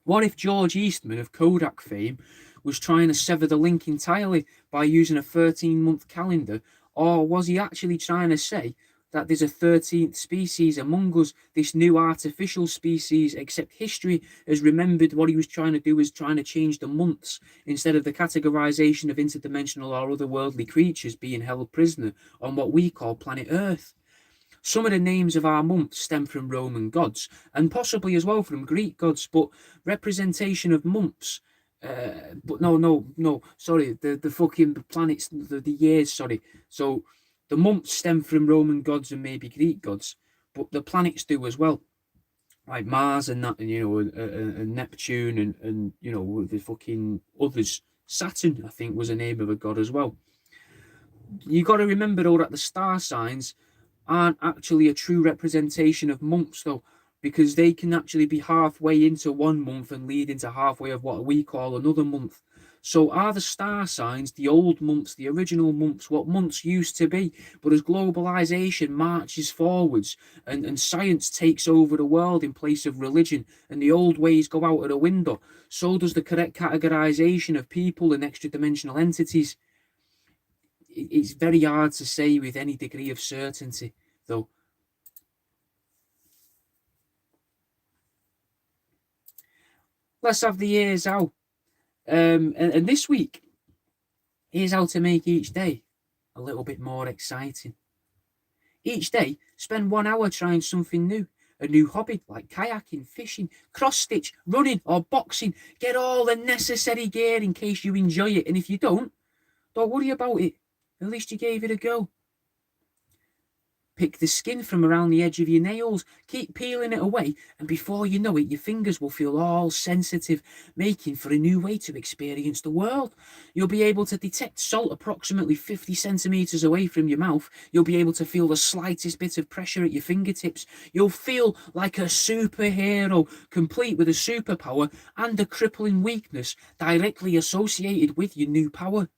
what if George Eastman of Kodak fame was trying to sever the link entirely by using a 13-month calendar? Or was he actually trying to say that there's a 13th species among us, this new artificial species, except history has remembered what he was trying to do was trying to change the months instead of the categorization of interdimensional or otherworldly creatures being held prisoner on what we call planet Earth? Some of the names of our months stem from Roman gods and possibly as well from Greek gods, but representation of months. But no, sorry, the fucking planets, the years, sorry. So the months stem from Roman gods and maybe Greek gods, but the planets do as well, like Mars and that, and and Neptune and the fucking others. Saturn, I think, was a name of a god as well. You got to remember though that the star signs aren't actually a true representation of months though, because they can actually be halfway into one month and lead into halfway of what we call another month. So are the star signs the old months, the original months, what months used to be? But as globalization marches forwards and science takes over the world in place of religion and the old ways go out of the window, so does the correct categorization of people and extra dimensional entities. It's very hard to say with any degree of certainty, though. Let's have the years out. And this week, Here's how to make each day a little bit more exciting. Each day, spend 1 hour trying something new. A new hobby like kayaking, fishing, cross-stitch, running or boxing. Get all the necessary gear in case you enjoy it. And if you don't worry about it. At least you gave it a go. Pick the skin from around the edge of your nails. Keep peeling it away, and before you know it, your fingers will feel all sensitive, making for a new way to experience the world. You'll be able to detect salt approximately 50 centimeters away from your mouth. You'll be able to feel the slightest bit of pressure at your fingertips. You'll feel like a superhero, complete with a superpower and a crippling weakness directly associated with your new power.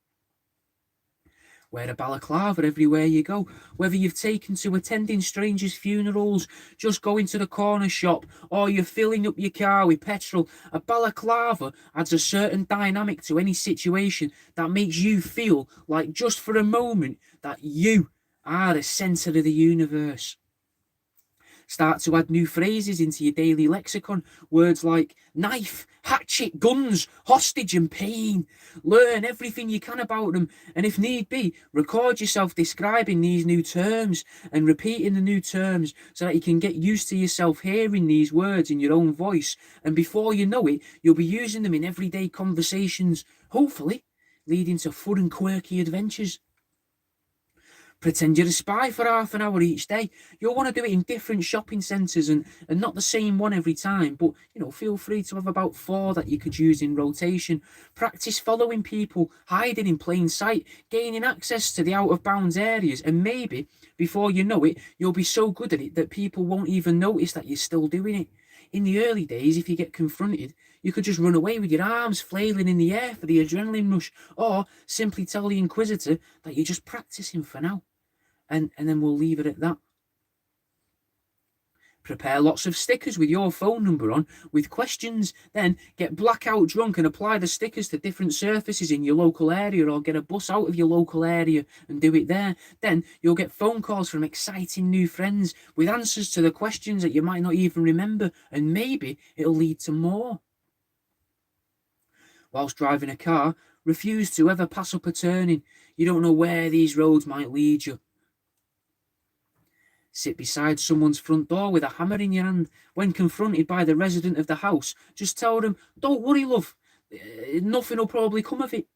Wear a balaclava everywhere you go, whether you've taken to attending strangers' funerals, just going to the corner shop, or you're filling up your car with petrol. A balaclava adds a certain dynamic to any situation that makes you feel like, just for a moment, that you are the center of the universe. Start to add new phrases into your daily lexicon. Words like knife, hatchet, guns, hostage and pain. Learn everything you can about them, and if need be, record yourself describing these new terms and repeating the new terms so that you can get used to yourself hearing these words in your own voice, and before you know it, you'll be using them in everyday conversations, hopefully leading to fun and quirky adventures. Pretend you're a spy for half an hour each day. You'll want to do it in different shopping centres and not the same one every time, but feel free to have about 4 that you could use in rotation. Practice following people, hiding in plain sight, gaining access to the out of bounds areas, and maybe before you know it, you'll be so good at it that people won't even notice that you're still doing it. In the early days, if you get confronted, you could just run away with your arms flailing in the air for the adrenaline rush, or simply tell the Inquisitor that you're just practicing for now. And then we'll leave it at that. Prepare lots of stickers with your phone number on with questions. Then get blackout drunk and apply the stickers to different surfaces in your local area, or get a bus out of your local area and do it there. Then you'll get phone calls from exciting new friends with answers to the questions that you might not even remember, and maybe it'll lead to more. Whilst driving a car, refuse to ever pass up a turning. You don't know where these roads might lead you. Sit beside someone's front door with a hammer in your hand. When confronted by the resident of the house, just tell them, "Don't worry, love, nothing will probably come of it."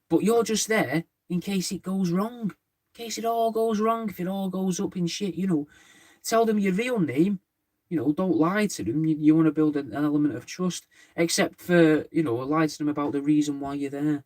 But you're just there in case it goes wrong. In case it all goes wrong, if it all goes up in shit, Tell them your real name. Don't lie to them. You want to build an element of trust, except for, lie to them about the reason why you're there.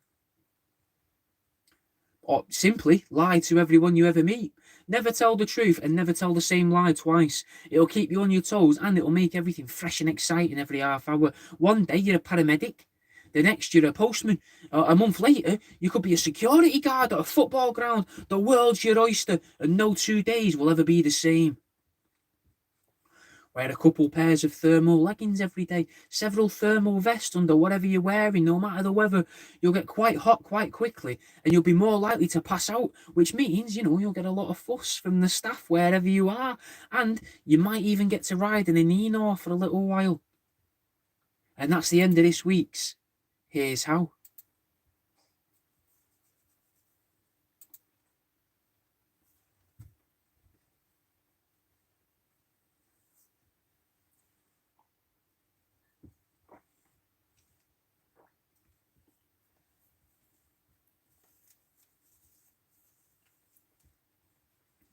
Or simply lie to everyone you ever meet. Never tell the truth and never tell the same lie twice. It'll keep you on your toes, and it'll make everything fresh and exciting every half hour. One day you're a paramedic, the next you're a postman. A month later you could be a security guard at a football ground. The world's your oyster, and no 2 days will ever be the same. Wear a couple pairs of thermal leggings every day, several thermal vests under whatever you're wearing, no matter the weather. You'll get quite hot quite quickly, and you'll be more likely to pass out, which means, you'll get a lot of fuss from the staff wherever you are, and you might even get to ride in an Enor for a little while. And that's the end of this week's Here's How.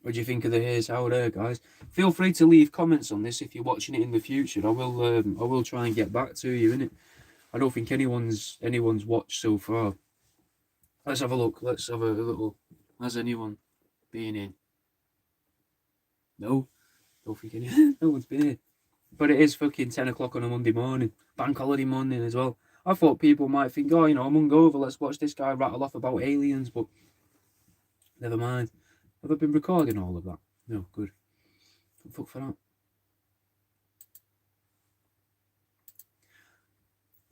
What do you think of the Here's How there, guys? Feel free to leave comments on this if you're watching it in the future. I will try and get back to you, innit? I don't think anyone's watched so far. Let's have a look. Let's have a little. Has anyone been in? No, don't think no one's been here. But it is fucking 10 o'clock on a Monday morning, bank holiday morning as well. I thought people might think, oh, I'm hungover, let's watch this guy rattle off about aliens, but never mind. Have I been recording all of that? No, good. Fuck for that.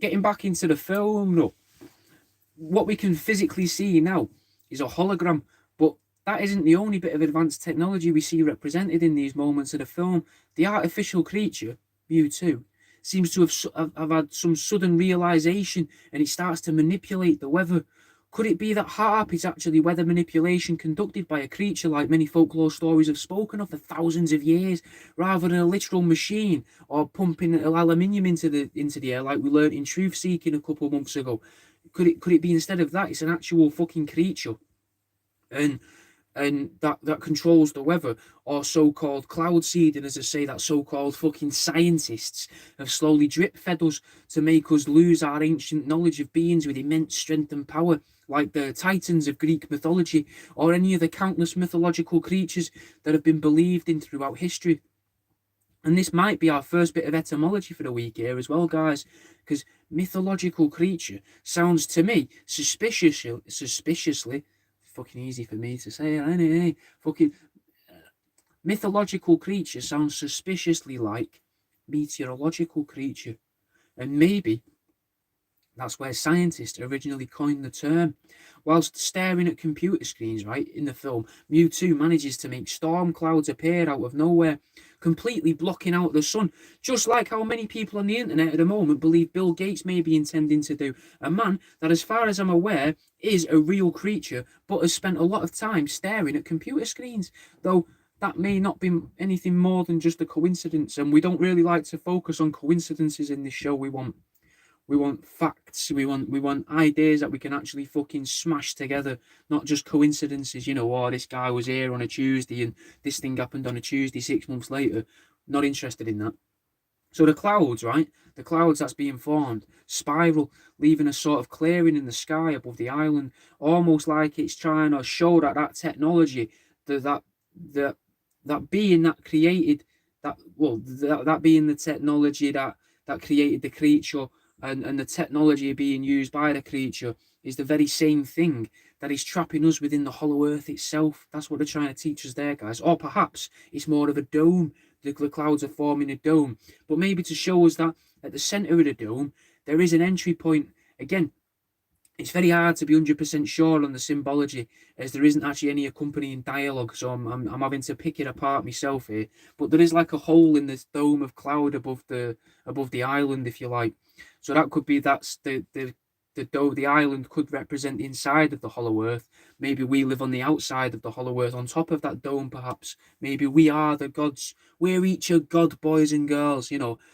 Getting back into the film, no. What we can physically see now is a hologram, but that isn't the only bit of advanced technology we see represented in these moments of the film. The artificial creature, Mewtwo, seems to have had some sudden realization, and it starts to manipulate the weather. Could it be that harp is actually weather manipulation conducted by a creature like many folklore stories have spoken of for thousands of years, rather than a literal machine or pumping aluminium into the air like we learnt in Truth Seeking a couple of months ago? Could it be instead of that, it's an actual fucking creature, and that controls the weather, or so-called cloud seeding, as I say, that so-called fucking scientists have slowly drip-fed us to make us lose our ancient knowledge of beings with immense strength and power, like the Titans of Greek mythology, or any of the countless mythological creatures that have been believed in throughout history. And this might be our first bit of etymology for the week here as well, guys, because mythological creature sounds to me suspiciously, fucking easy for me to say, anyway, fucking mythological creature sounds suspiciously like meteorological creature. And maybe that's where scientists originally coined the term. Whilst staring at computer screens, right, in the film, Mewtwo manages to make storm clouds appear out of nowhere, completely blocking out the sun, just like how many people on the internet at the moment believe Bill Gates may be intending to do. A man that, as far as I'm aware, is a real creature, but has spent a lot of time staring at computer screens, though that may not be anything more than just a coincidence, and we don't really like to focus on coincidences in this show. We want facts. We want ideas that we can actually fucking smash together, not just coincidences. Oh, this guy was here on a Tuesday and this thing happened on a Tuesday 6 months later. Not interested in that. So the clouds, right? The clouds that's being formed spiral, leaving a sort of clearing in the sky above the island, almost like it's trying to show that technology, that being that created that being the technology that created the creature, and the technology being used by the creature is the very same thing that is trapping us within the hollow earth itself. That's what they're trying to teach us there, guys. Or perhaps it's more of a dome. The clouds are forming a dome, but maybe to show us that at the center of the dome there is an entry point. Again, it's very hard to be 100% sure on the symbology, as there isn't actually any accompanying dialogue, so I'm having to pick it apart myself here. But there is like a hole in this dome of cloud above the island, if you like. So that could be that's the island could represent the inside of the hollow earth. Maybe we live on the outside of the hollow earth, on top of that dome, perhaps. Maybe we are the gods. We're each a god, boys and girls. But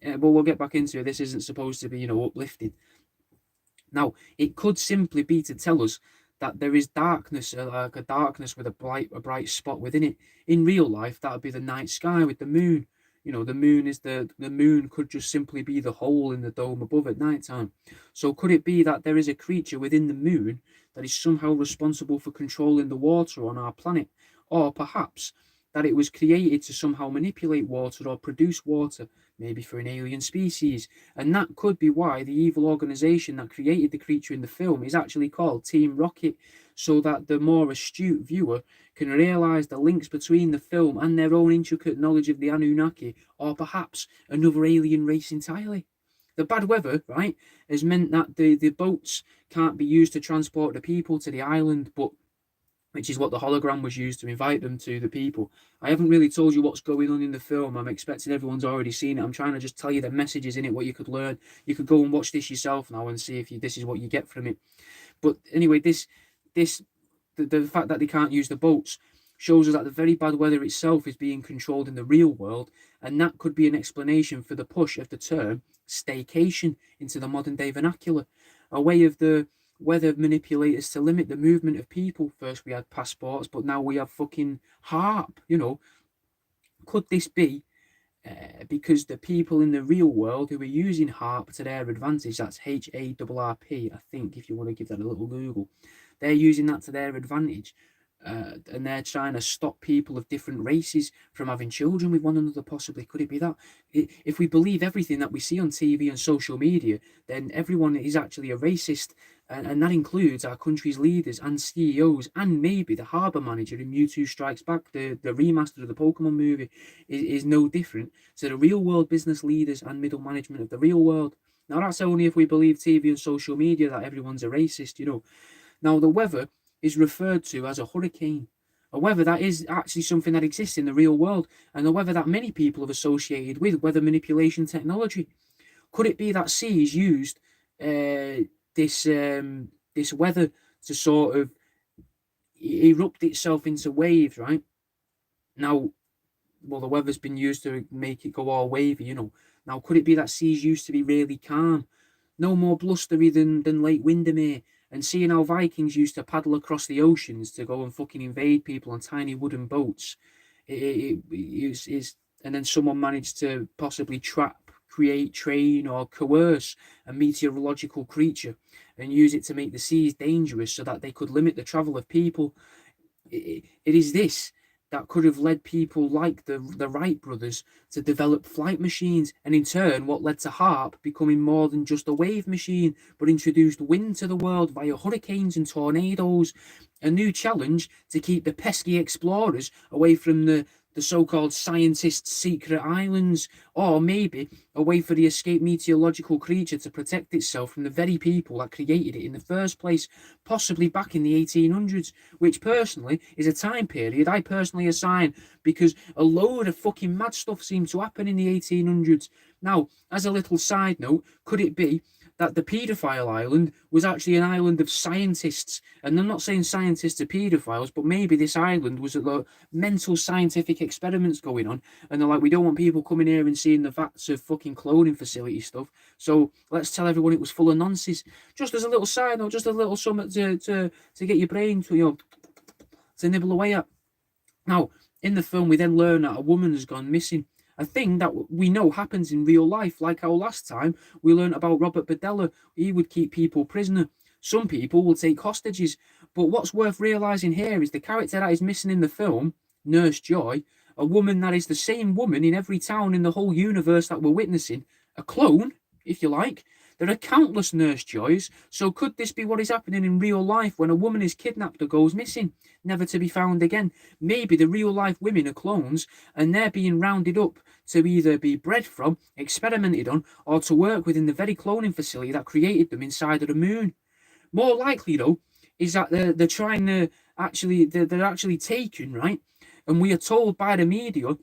we'll get back into it. This isn't supposed to be uplifting. Now, it could simply be to tell us that there is darkness, like a darkness with a bright spot within it. In real life, that would be the night sky with the moon. The moon could just simply be the hole in the dome above at night time. So could it be that there is a creature within the moon that is somehow responsible for controlling the water on our planet? Or perhaps that it was created to somehow manipulate water or produce water, maybe for an alien species. And that could be why the evil organization that created the creature in the film is actually called Team Rocket, so that the more astute viewer can realize the links between the film and their own intricate knowledge of the Anunnaki, or perhaps another alien race entirely. The bad weather, right, has meant that the boats can't be used to transport the people to the island, which is what the hologram was used to invite them to, the people. I haven't really told you what's going on in the film. I'm expecting everyone's already seen it. I'm trying to just tell you the messages in it, what you could learn. You could go and watch this yourself now and see if this is what you get from it. But anyway, the fact that they can't use the boats shows us that the very bad weather itself is being controlled in the real world, and that could be an explanation for the push of the term staycation into the modern day vernacular, a way of the weather manipulators to limit the movement of people. First we had passports, but now we have fucking HARP. Could this be because the people in the real world who are using HARP to their advantage, that's HARRP, I think, if you want to give that a little Google, they're using that to their advantage, and they're trying to stop people of different races from having children with one another, possibly. Could it be that? If we believe everything that we see on TV and social media, then everyone is actually a racist, and that includes our country's leaders and CEOs, and maybe the harbour manager in Mewtwo Strikes Back, the remaster of the Pokemon movie, is no different to the real world business leaders and middle management of the real world. Now, that's only if we believe TV and social media that everyone's a racist. Now, the weather is referred to as a hurricane, a weather that is actually something that exists in the real world, and a weather that many people have associated with weather manipulation technology. Could it be that seas used this this weather to sort of erupt itself into waves, right? Now, well, the weather's been used to make it go all wavy, you know. Now, could it be that seas used to be really calm, no more blustery than Lake Windermere? And seeing how Vikings used to paddle across the oceans to go and fucking invade people on tiny wooden boats, and then someone managed to possibly trap, create, train, or coerce a meteorological creature and use it to make the seas dangerous so that they could limit the travel of people. It is this that could have led people like the Wright brothers to develop flight machines, and in turn, what led to HARP becoming more than just a wave machine, but introduced wind to the world via hurricanes and tornadoes. A new challenge to keep the pesky explorers away from the so-called scientists' secret islands, or maybe a way for the escaped meteorological creature to protect itself from the very people that created it in the first place, possibly back in the 1800s, which personally is a time period I personally assign because a load of fucking mad stuff seemed to happen in the 1800s. Now, as a little side note, could it be that the paedophile island was actually an island of scientists? And I'm not saying scientists are paedophiles, but maybe this island was a mental scientific experiments going on, and they're like, we don't want people coming here and seeing the vats of fucking cloning facility stuff, so let's tell everyone it was full of nonsense. Just as a little side note, just a little something to get your brain to, you know, to nibble away at. Now, in the film, we then learn that a woman has gone missing. A thing that we know happens in real life, like how last time we learned about Robert Badella. He would keep people prisoner. Some people will take hostages. But what's worth realising here is the character that is missing in the film, Nurse Joy, a woman that is the same woman in every town in the whole universe that we're witnessing, a clone, if you like. There are countless Nurse Joys, so could this be what is happening in real life when a woman is kidnapped or goes missing, never to be found again? Maybe the real life women are clones, and they're being rounded up to either be bred from, experimented on, or to work within the very cloning facility that created them inside of the moon. More likely, though, is that they're trying to they're actually taken, right? And we are told by the media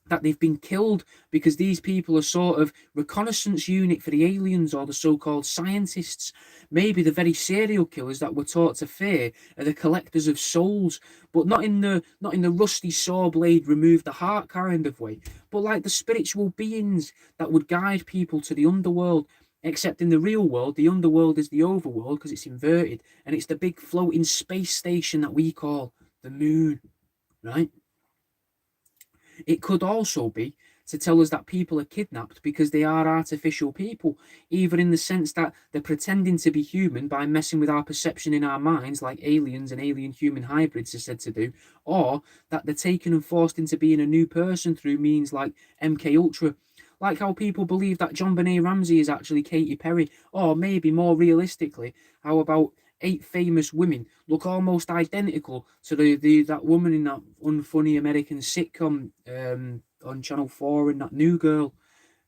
that they've been killed because these people are sort of reconnaissance unit for the aliens or the so-called scientists. Maybe the very serial killers that we're taught to fear are the collectors of souls, but not in the rusty saw blade remove the heart kind of way, but like the spiritual beings that would guide people to the underworld. Except in the real world, the underworld is the overworld because it's inverted, and it's the big floating space station that we call the moon, right? It could also be to tell us that people are kidnapped because they are artificial people, either in the sense that they're pretending to be human by messing with our perception in our minds, like aliens and alien-human hybrids are said to do, or that they're taken and forced into being a new person through means like MK Ultra, like how people believe that John Benet Ramsey is actually Katy Perry, or maybe more realistically, how about 8 famous women look almost identical to that woman in that unfunny American sitcom on Channel 4 and that new girl.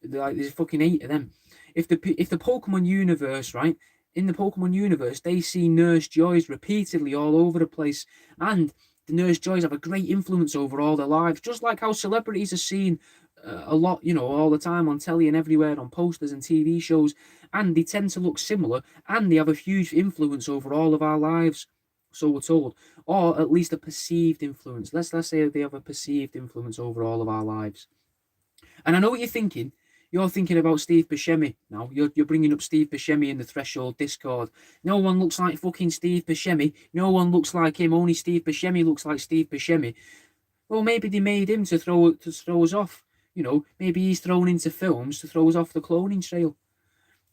Like, there's fucking 8 of them. If the Pokemon universe, right, in the Pokemon universe, they see Nurse Joys repeatedly all over the place, and the Nurse Joys have a great influence over all their lives, just like how celebrities are seen a lot, you know, all the time on telly and everywhere, on posters and TV shows, and they tend to look similar, and they have a huge influence over all of our lives, so we're told, or at least a perceived influence. Let's say they have a perceived influence over all of our lives. And I know what you're thinking. You're thinking about Steve Buscemi now. You're bringing up Steve Buscemi in the Threshold Discord. No one looks like fucking Steve Buscemi. No one looks like him. Only Steve Buscemi looks like Steve Buscemi. Well, maybe they made him to throw us off. You know, maybe he's thrown into films to throw us off the cloning trail.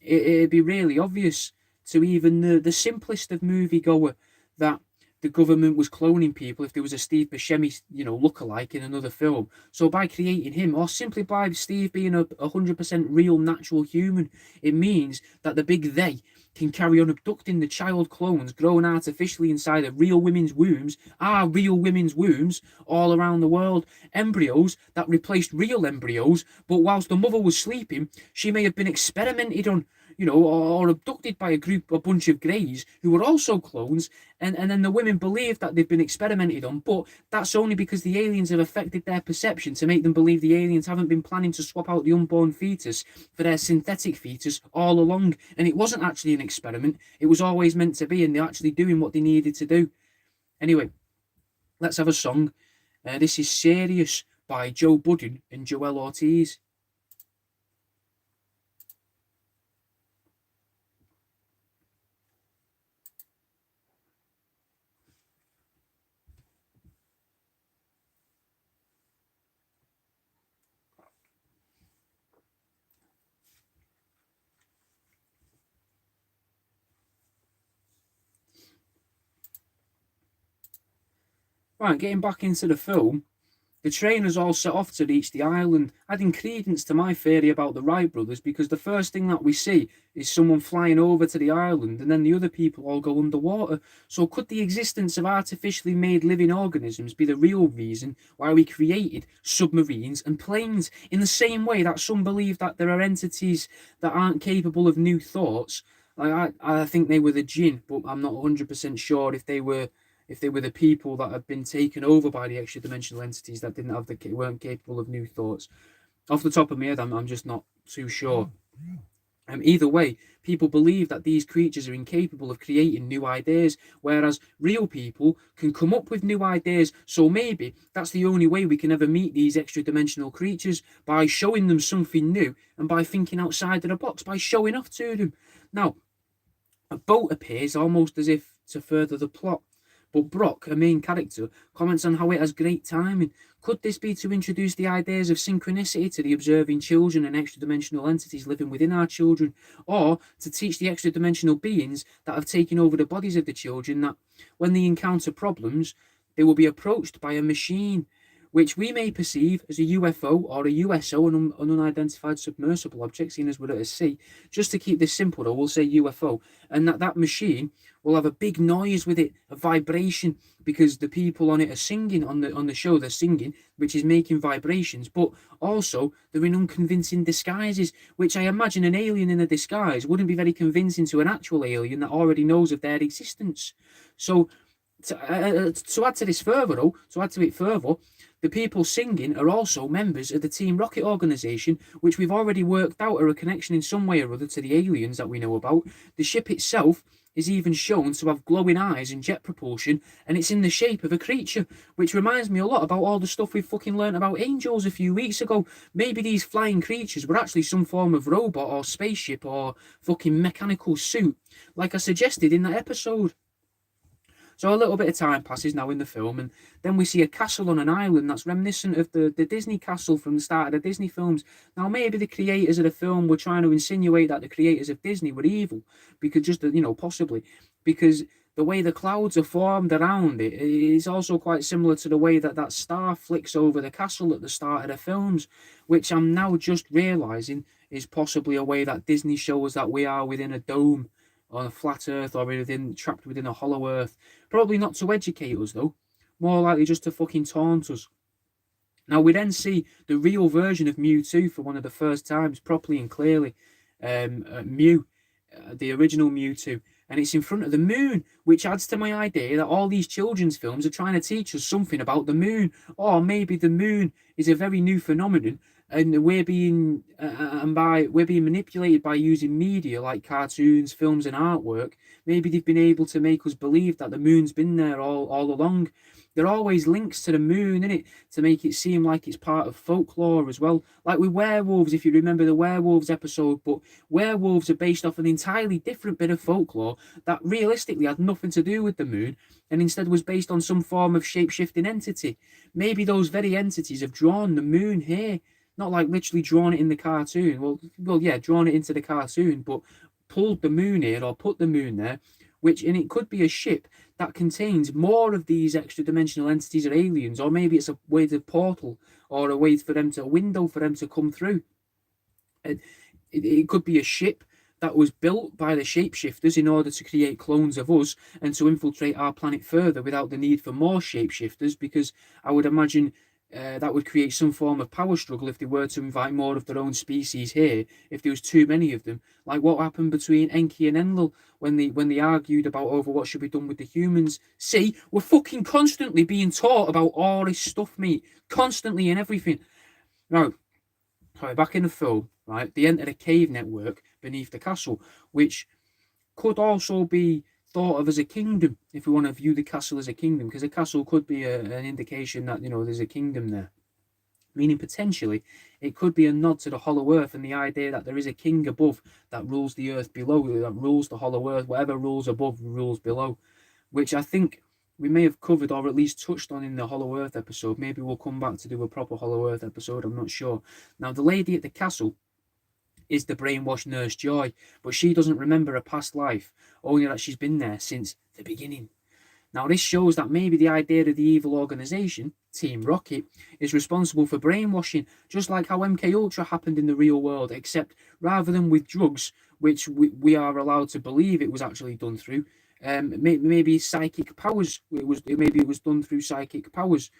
It'd be really obvious to even the simplest of moviegoer that the government was cloning people if there was a Steve Buscemi, you know, lookalike in another film. So by creating him, or simply by Steve being a 100% real natural human, it means that the big they can carry on abducting the child clones grown artificially inside of real women's wombs, all around the world. Embryos that replaced real embryos, but whilst the mother was sleeping, she may have been experimented on. or abducted by a bunch of greys who were also clones, and then the women believe that they've been experimented on, but that's only because the aliens have affected their perception to make them believe the aliens haven't been planning to swap out the unborn fetus for their synthetic fetus all along, and it wasn't actually an experiment. It was always meant to be, and they're actually doing what they needed to do. Anyway, let's have a song. This is Serious by Joe Budden and Joel Ortiz. Right, getting back into the film, the trainers all set off to reach the island, adding credence to my theory about the Wright brothers, because the first thing that we see is someone flying over to the island and then the other people all go underwater. So could the existence of artificially made living organisms be the real reason why we created submarines and planes, in the same way that some believe that there are entities that aren't capable of new thoughts? Like I think they were the jinn, but I'm not 100% sure if they were the people that had been taken over by the extra dimensional entities that didn't have weren't capable of new thoughts. Off the top of my head, I'm just not too sure. Either way, people believe that these creatures are incapable of creating new ideas, whereas real people can come up with new ideas. So maybe that's the only way we can ever meet these extra dimensional creatures, by showing them something new and by thinking outside of the box, by showing off to them. Now, a boat appears almost as if to further the plot. But Brock, a main character, comments on how it has great timing. Could this be to introduce the ideas of synchronicity to the observing children and extra-dimensional entities living within our children, or to teach the extra-dimensional beings that have taken over the bodies of the children that when they encounter problems, they will be approached by a machine, which we may perceive as a UFO or a USO, an unidentified submersible object, seen as we're at sea. Just to keep this simple, though, we'll say UFO, and that machine will have a big noise with it, a vibration, because the people on it are singing on the show. They're singing, which is making vibrations, but also they're in unconvincing disguises, which I imagine an alien in a disguise wouldn't be very convincing to an actual alien that already knows of their existence. So to add to this further, though, the people singing are also members of the Team Rocket organization, which we've already worked out are a connection in some way or other to the aliens that we know about. The ship itself is even shown to have glowing eyes and jet propulsion, and it's in the shape of a creature, which reminds me a lot about all the stuff we fucking learnt about angels a few weeks ago. Maybe these flying creatures were actually some form of robot or spaceship or fucking mechanical suit, like I suggested in that episode. So a little bit of time passes now in the film, and then we see a castle on an island that's reminiscent of the Disney castle from the start of the Disney films. Now, maybe the creators of the film were trying to insinuate that the creators of Disney were evil, because possibly, because the way the clouds are formed around it is also quite similar to the way that star flicks over the castle at the start of the films, which I'm now just realising is possibly a way that Disney shows that we are within a dome, on a flat earth, or trapped within a hollow earth. Probably not to educate us, though. More likely just to fucking taunt us. Now, we then see the real version of Mewtwo for one of the first times, properly and clearly. Mew, the original Mewtwo. And it's in front of the moon, which adds to my idea that all these children's films are trying to teach us something about the moon. Or maybe the moon is a very new phenomenon, and we're being manipulated by using media like cartoons, films, and artwork. Maybe they've been able to make us believe that the moon's been there all along. There are always links to the moon, innit, to make it seem like it's part of folklore as well. Like with werewolves, if you remember the werewolves episode, but werewolves are based off an entirely different bit of folklore that realistically had nothing to do with the moon, and instead was based on some form of shape-shifting entity. Maybe those very entities have drawn the moon here. Not like literally drawn it in the cartoon. Well, yeah, drawn it into the cartoon, but pulled the moon here or put the moon there, and it could be a ship that contains more of these extra dimensional entities or aliens, or maybe it's a way to portal or a window for them to come through. It could be a ship that was built by the shapeshifters in order to create clones of us and to infiltrate our planet further without the need for more shapeshifters, because I would imagine that would create some form of power struggle if they were to invite more of their own species here, if there was too many of them. Like what happened between Enki and Enlil when they argued about over what should be done with the humans. See, we're fucking constantly being taught about all this stuff, mate. Constantly and everything. Now, sorry, back in the film, right, they entered a cave network beneath the castle, which could also be thought of as a kingdom, if we want to view the castle as a kingdom, because a castle could be an indication that, there's a kingdom there. Meaning potentially it could be a nod to the hollow earth and the idea that there is a king above that rules the earth below, that rules the hollow earth. Whatever rules above rules below, which I think we may have covered or at least touched on in the Hollow Earth episode. Maybe we'll come back to do a proper Hollow Earth episode, I'm not sure. Now, the lady at the castle is the brainwashed Nurse Joy, but she doesn't remember a past life, only that she's been there since the beginning. Now, this shows that maybe the idea of the evil organisation, Team Rocket, is responsible for brainwashing, just like how MK Ultra happened in the real world, except rather than with drugs, which we are allowed to believe it was actually done through, maybe psychic powers. Maybe it was done through psychic powers.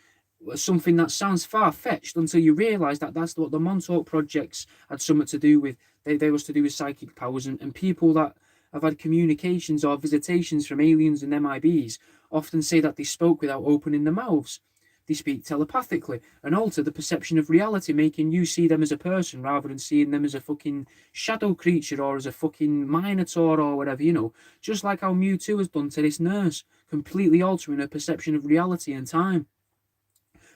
Something that sounds far-fetched until you realise that that's what the Montauk projects had something to do with. They was to do with psychic powers, and people that have had communications or visitations from aliens and MIBs often say that they spoke without opening their mouths. They speak telepathically and alter the perception of reality, making you see them as a person rather than seeing them as a fucking shadow creature or as a fucking minotaur or whatever, just like how Mewtwo has done to this nurse, completely altering her perception of reality and time.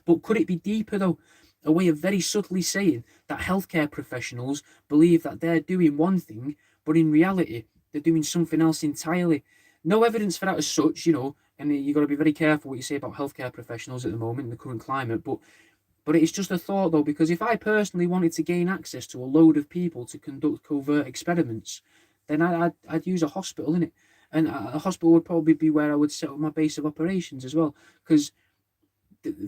But could it be deeper, though? A way of very subtly saying that healthcare professionals believe that they're doing one thing, but in reality, they're doing something else entirely. No evidence for that as such, and you've got to be very careful what you say about healthcare professionals at the moment in the current climate. But it's just a thought, though, because if I personally wanted to gain access to a load of people to conduct covert experiments, then I'd use a hospital, innit? And a hospital would probably be where I would set up my base of operations as well, because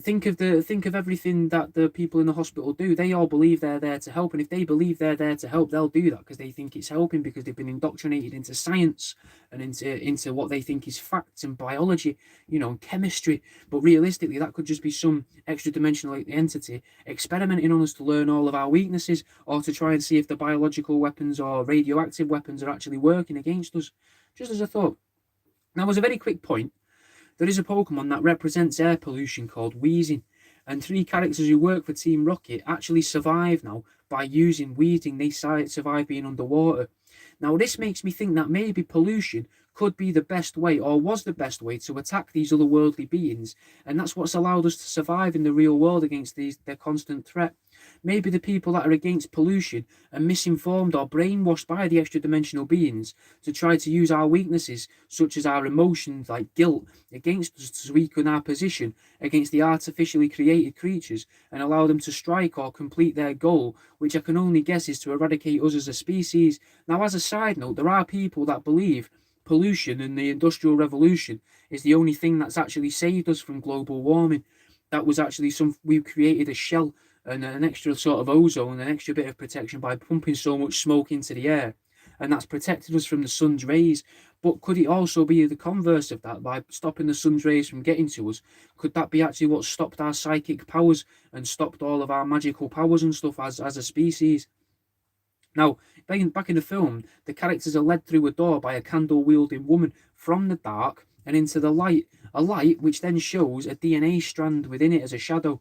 think of everything that the people in the hospital do. They all believe they're there to help, and if they believe they're there to help, they'll do that because they think it's helping, because they've been indoctrinated into science and into what they think is facts and biology, and chemistry. But realistically, that could just be some extra dimensional entity experimenting on us to learn all of our weaknesses, or to try and see if the biological weapons or radioactive weapons are actually working against us. Just as a thought. Now, as a very quick point, there is a Pokemon that represents air pollution called Wheezing, and 3 characters who work for Team Rocket actually survive now by using Wheezing. They survive being underwater. Now, this makes me think that maybe pollution could be the best way, or was the best way, to attack these otherworldly beings, and that's what's allowed us to survive in the real world against their constant threat. Maybe the people that are against pollution are misinformed or brainwashed by the extra-dimensional beings to try to use our weaknesses, such as our emotions like guilt, against us to weaken our position against the artificially created creatures and allow them to strike or complete their goal, which I can only guess is to eradicate us as a species. Now, as a side note, there are people that believe pollution and the Industrial Revolution is the only thing that's actually saved us from global warming. That was actually we created a shell and an extra sort of ozone, an extra bit of protection by pumping so much smoke into the air, and that's protected us from the sun's rays. But could it also be the converse of that, by stopping the sun's rays from getting to us? Could that be actually what stopped our psychic powers and stopped all of our magical powers and stuff as a species? Now, back in the film, the characters are led through a door by a candle-wielding woman from the dark and into the light, a light which then shows a DNA strand within it as a shadow.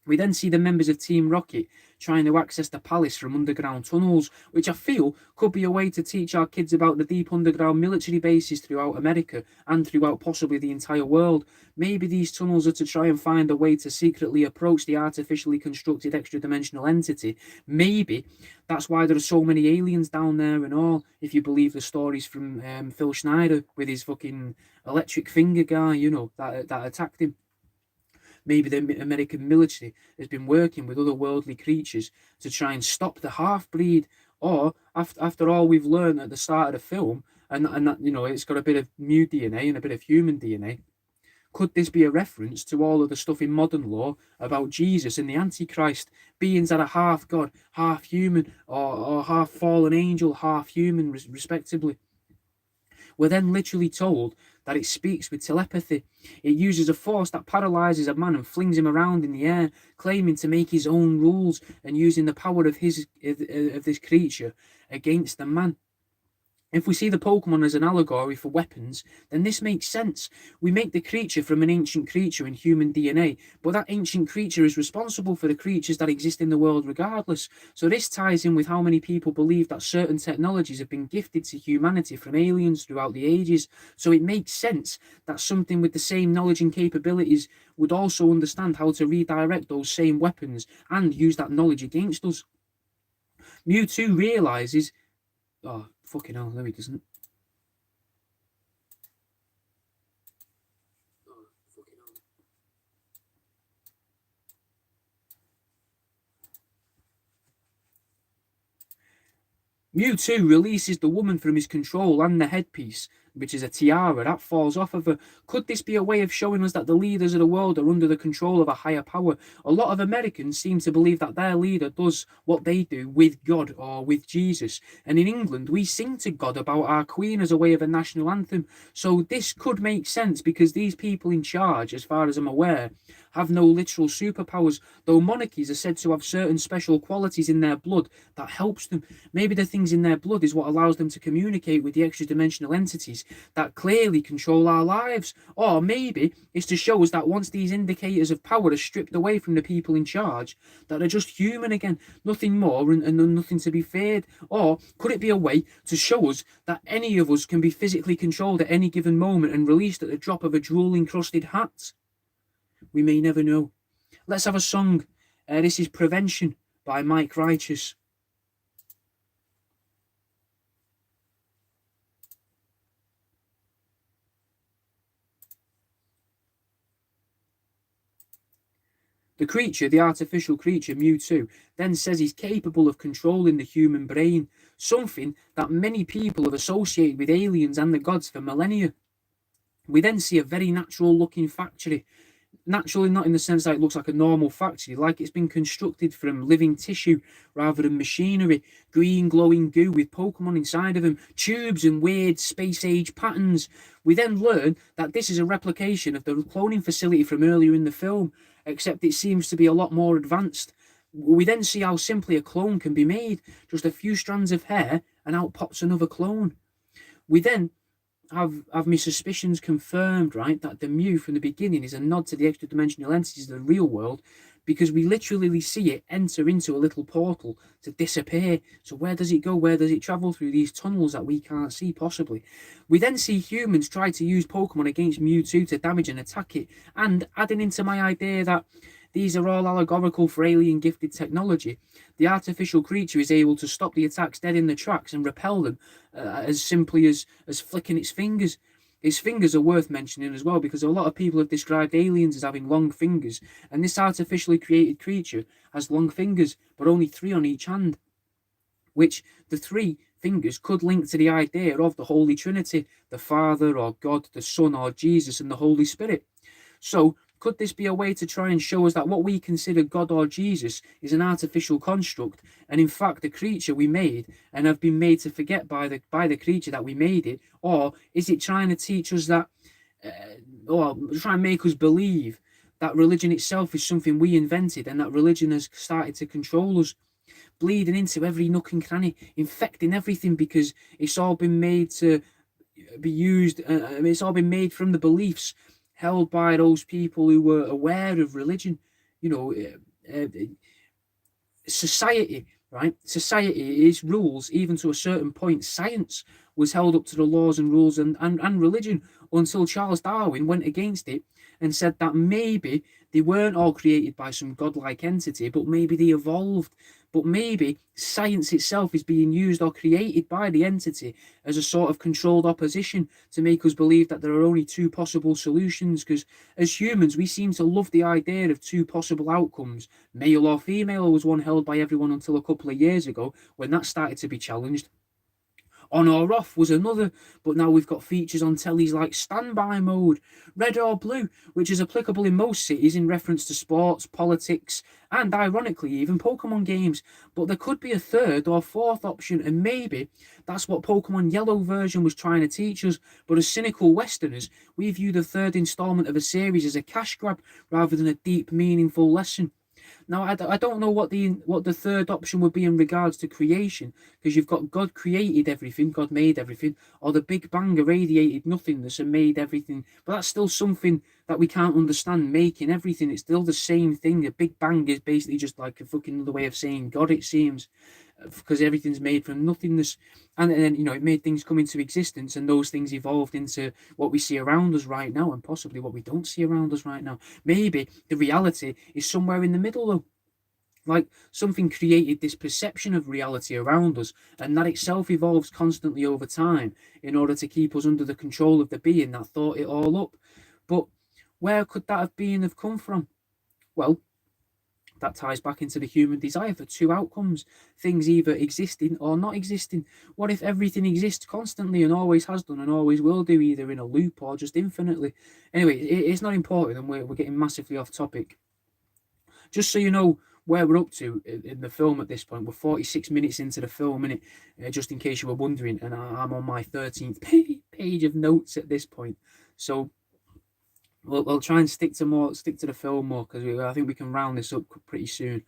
We then see the members of Team Rocket trying to access the palace from underground tunnels, which I feel could be a way to teach our kids about the deep underground military bases throughout America and throughout possibly the entire world. Maybe these tunnels are to try and find a way to secretly approach the artificially constructed extra-dimensional entity. Maybe that's why there are so many aliens down there and all, if you believe the stories from Phil Schneider with his fucking electric finger guy, that attacked him. Maybe the American military has been working with otherworldly creatures to try and stop the half-breed. Or, after all we've learned at the start of the film, and that, it's got a bit of Mew DNA and a bit of human DNA, could this be a reference to all of the stuff in modern law about Jesus and the Antichrist, beings that are half God, half human, or half fallen angel, half human, respectively? We're then literally told that it speaks with telepathy. It uses a force that paralyzes a man and flings him around in the air, claiming to make his own rules and using the power of this creature against the man. If we see the Pokemon as an allegory for weapons, then this makes sense. We make the creature from an ancient creature in human DNA, but that ancient creature is responsible for the creatures that exist in the world regardless. So this ties in with how many people believe that certain technologies have been gifted to humanity from aliens throughout the ages. So it makes sense that something with the same knowledge and capabilities would also understand how to redirect those same weapons and use that knowledge against us. Mewtwo realizes... Oh, fucking hell, no he doesn't. Mewtwo releases the woman from his control and the headpiece, which is a tiara, that falls off of her. Could this be a way of showing us that the leaders of the world are under the control of a higher power? A lot of Americans seem to believe that their leader does what they do with God or with Jesus. And in England, we sing to God about our Queen as a way of a national anthem. So this could make sense because these people in charge, as far as I'm aware, have no literal superpowers, though monarchies are said to have certain special qualities in their blood that helps them. Maybe the things in their blood is what allows them to communicate with the extra-dimensional entities that clearly control our lives. Or maybe it's to show us that once these indicators of power are stripped away from the people in charge, that they're just human again, nothing more and nothing to be feared. Or could it be a way to show us that any of us can be physically controlled at any given moment and released at the drop of a jewel-encrusted hat? We may never know. Let's have a song. This is Prevention by Mike Righteous. The creature, the artificial creature Mewtwo, then says he's capable of controlling the human brain, something that many people have associated with aliens and the gods for millennia. We then see a very natural looking factory. Naturally, not in the sense that it looks like a normal factory, like it's been constructed from living tissue rather than machinery. Green glowing goo with Pokemon inside of them, tubes and weird space age patterns. We then learn that this is a replication of the cloning facility from earlier in the film, except it seems to be a lot more advanced. We then see how simply a clone can be made, just a few strands of hair, and out pops another clone. We then have my suspicions confirmed, right, that the Mew from the beginning is a nod to the extra-dimensional entities of the real world, because we literally see it enter into a little portal to disappear. So where does it go? Where does it travel through these tunnels that we can't see, possibly? We then see humans try to use Pokemon against Mewtwo to damage and attack it, and adding into my idea that these are all allegorical for alien gifted technology, the artificial creature is able to stop the attacks dead in the tracks and repel them as simply as flicking its fingers. Its fingers are worth mentioning as well, because a lot of people have described aliens as having long fingers, and this artificially created creature has long fingers, but only 3 on each hand, which the 3 fingers could link to the idea of the Holy Trinity, the Father or God, the Son or Jesus, and the Holy Spirit. So could this be a way to try and show us that what we consider God or Jesus is an artificial construct, and in fact a creature we made and have been made to forget by the creature that we made it? Or is it trying to teach us that, or try and make us believe that religion itself is something we invented, and that religion has started to control us, bleeding into every nook and cranny, infecting everything, because it's all been made to be used, it's all been made from the beliefs held by those people who were aware of religion. You know, society, right? Society is rules, even to a certain point. Science was held up to the laws and rules and religion, until Charles Darwin went against it and said that maybe they weren't all created by some godlike entity, but maybe they evolved. But maybe science itself is being used or created by the entity as a sort of controlled opposition to make us believe that there are only 2 possible solutions. Because as humans, we seem to love the idea of 2 possible outcomes. Male or female was one held by everyone until a couple of years ago, when that started to be challenged. On or off was another, but now we've got features on tellies like standby mode, red or blue, which is applicable in most cities in reference to sports, politics, and ironically even Pokemon games. But there could be a third or fourth option, and maybe that's what Pokemon Yellow version was trying to teach us. But as cynical Westerners, we view the third installment of a series as a cash grab rather than a deep, meaningful lesson. Now, I don't know what the third option would be in regards to creation, because you've got God created everything, God made everything, or the Big Bang irradiated nothingness and made everything. But that's still something that we can't understand, making everything. It's still the same thing. A Big Bang is basically just like a fucking other way of saying God, it seems, because everything's made from nothingness. And then, it made things come into existence, and those things evolved into what we see around us right now, and possibly what we don't see around us right now. Maybe the reality is somewhere in the middle, though. Like something created this perception of reality around us, and that itself evolves constantly over time in order to keep us under the control of the being that thought it all up. But where could that have come from? Well, that ties back into the human desire for two outcomes, things either existing or not existing. What if everything exists constantly and always has done and always will do, either in a loop or just infinitely? Anyway, it's not important, and we're getting massively off topic. Just so you know where we're up to in the film at this point, we're 46 minutes into the film, innit? Just in case you were wondering, and I'm on my 13th page of notes at this point. So we'll try and stick to the film more, because I think we can round this up pretty soon.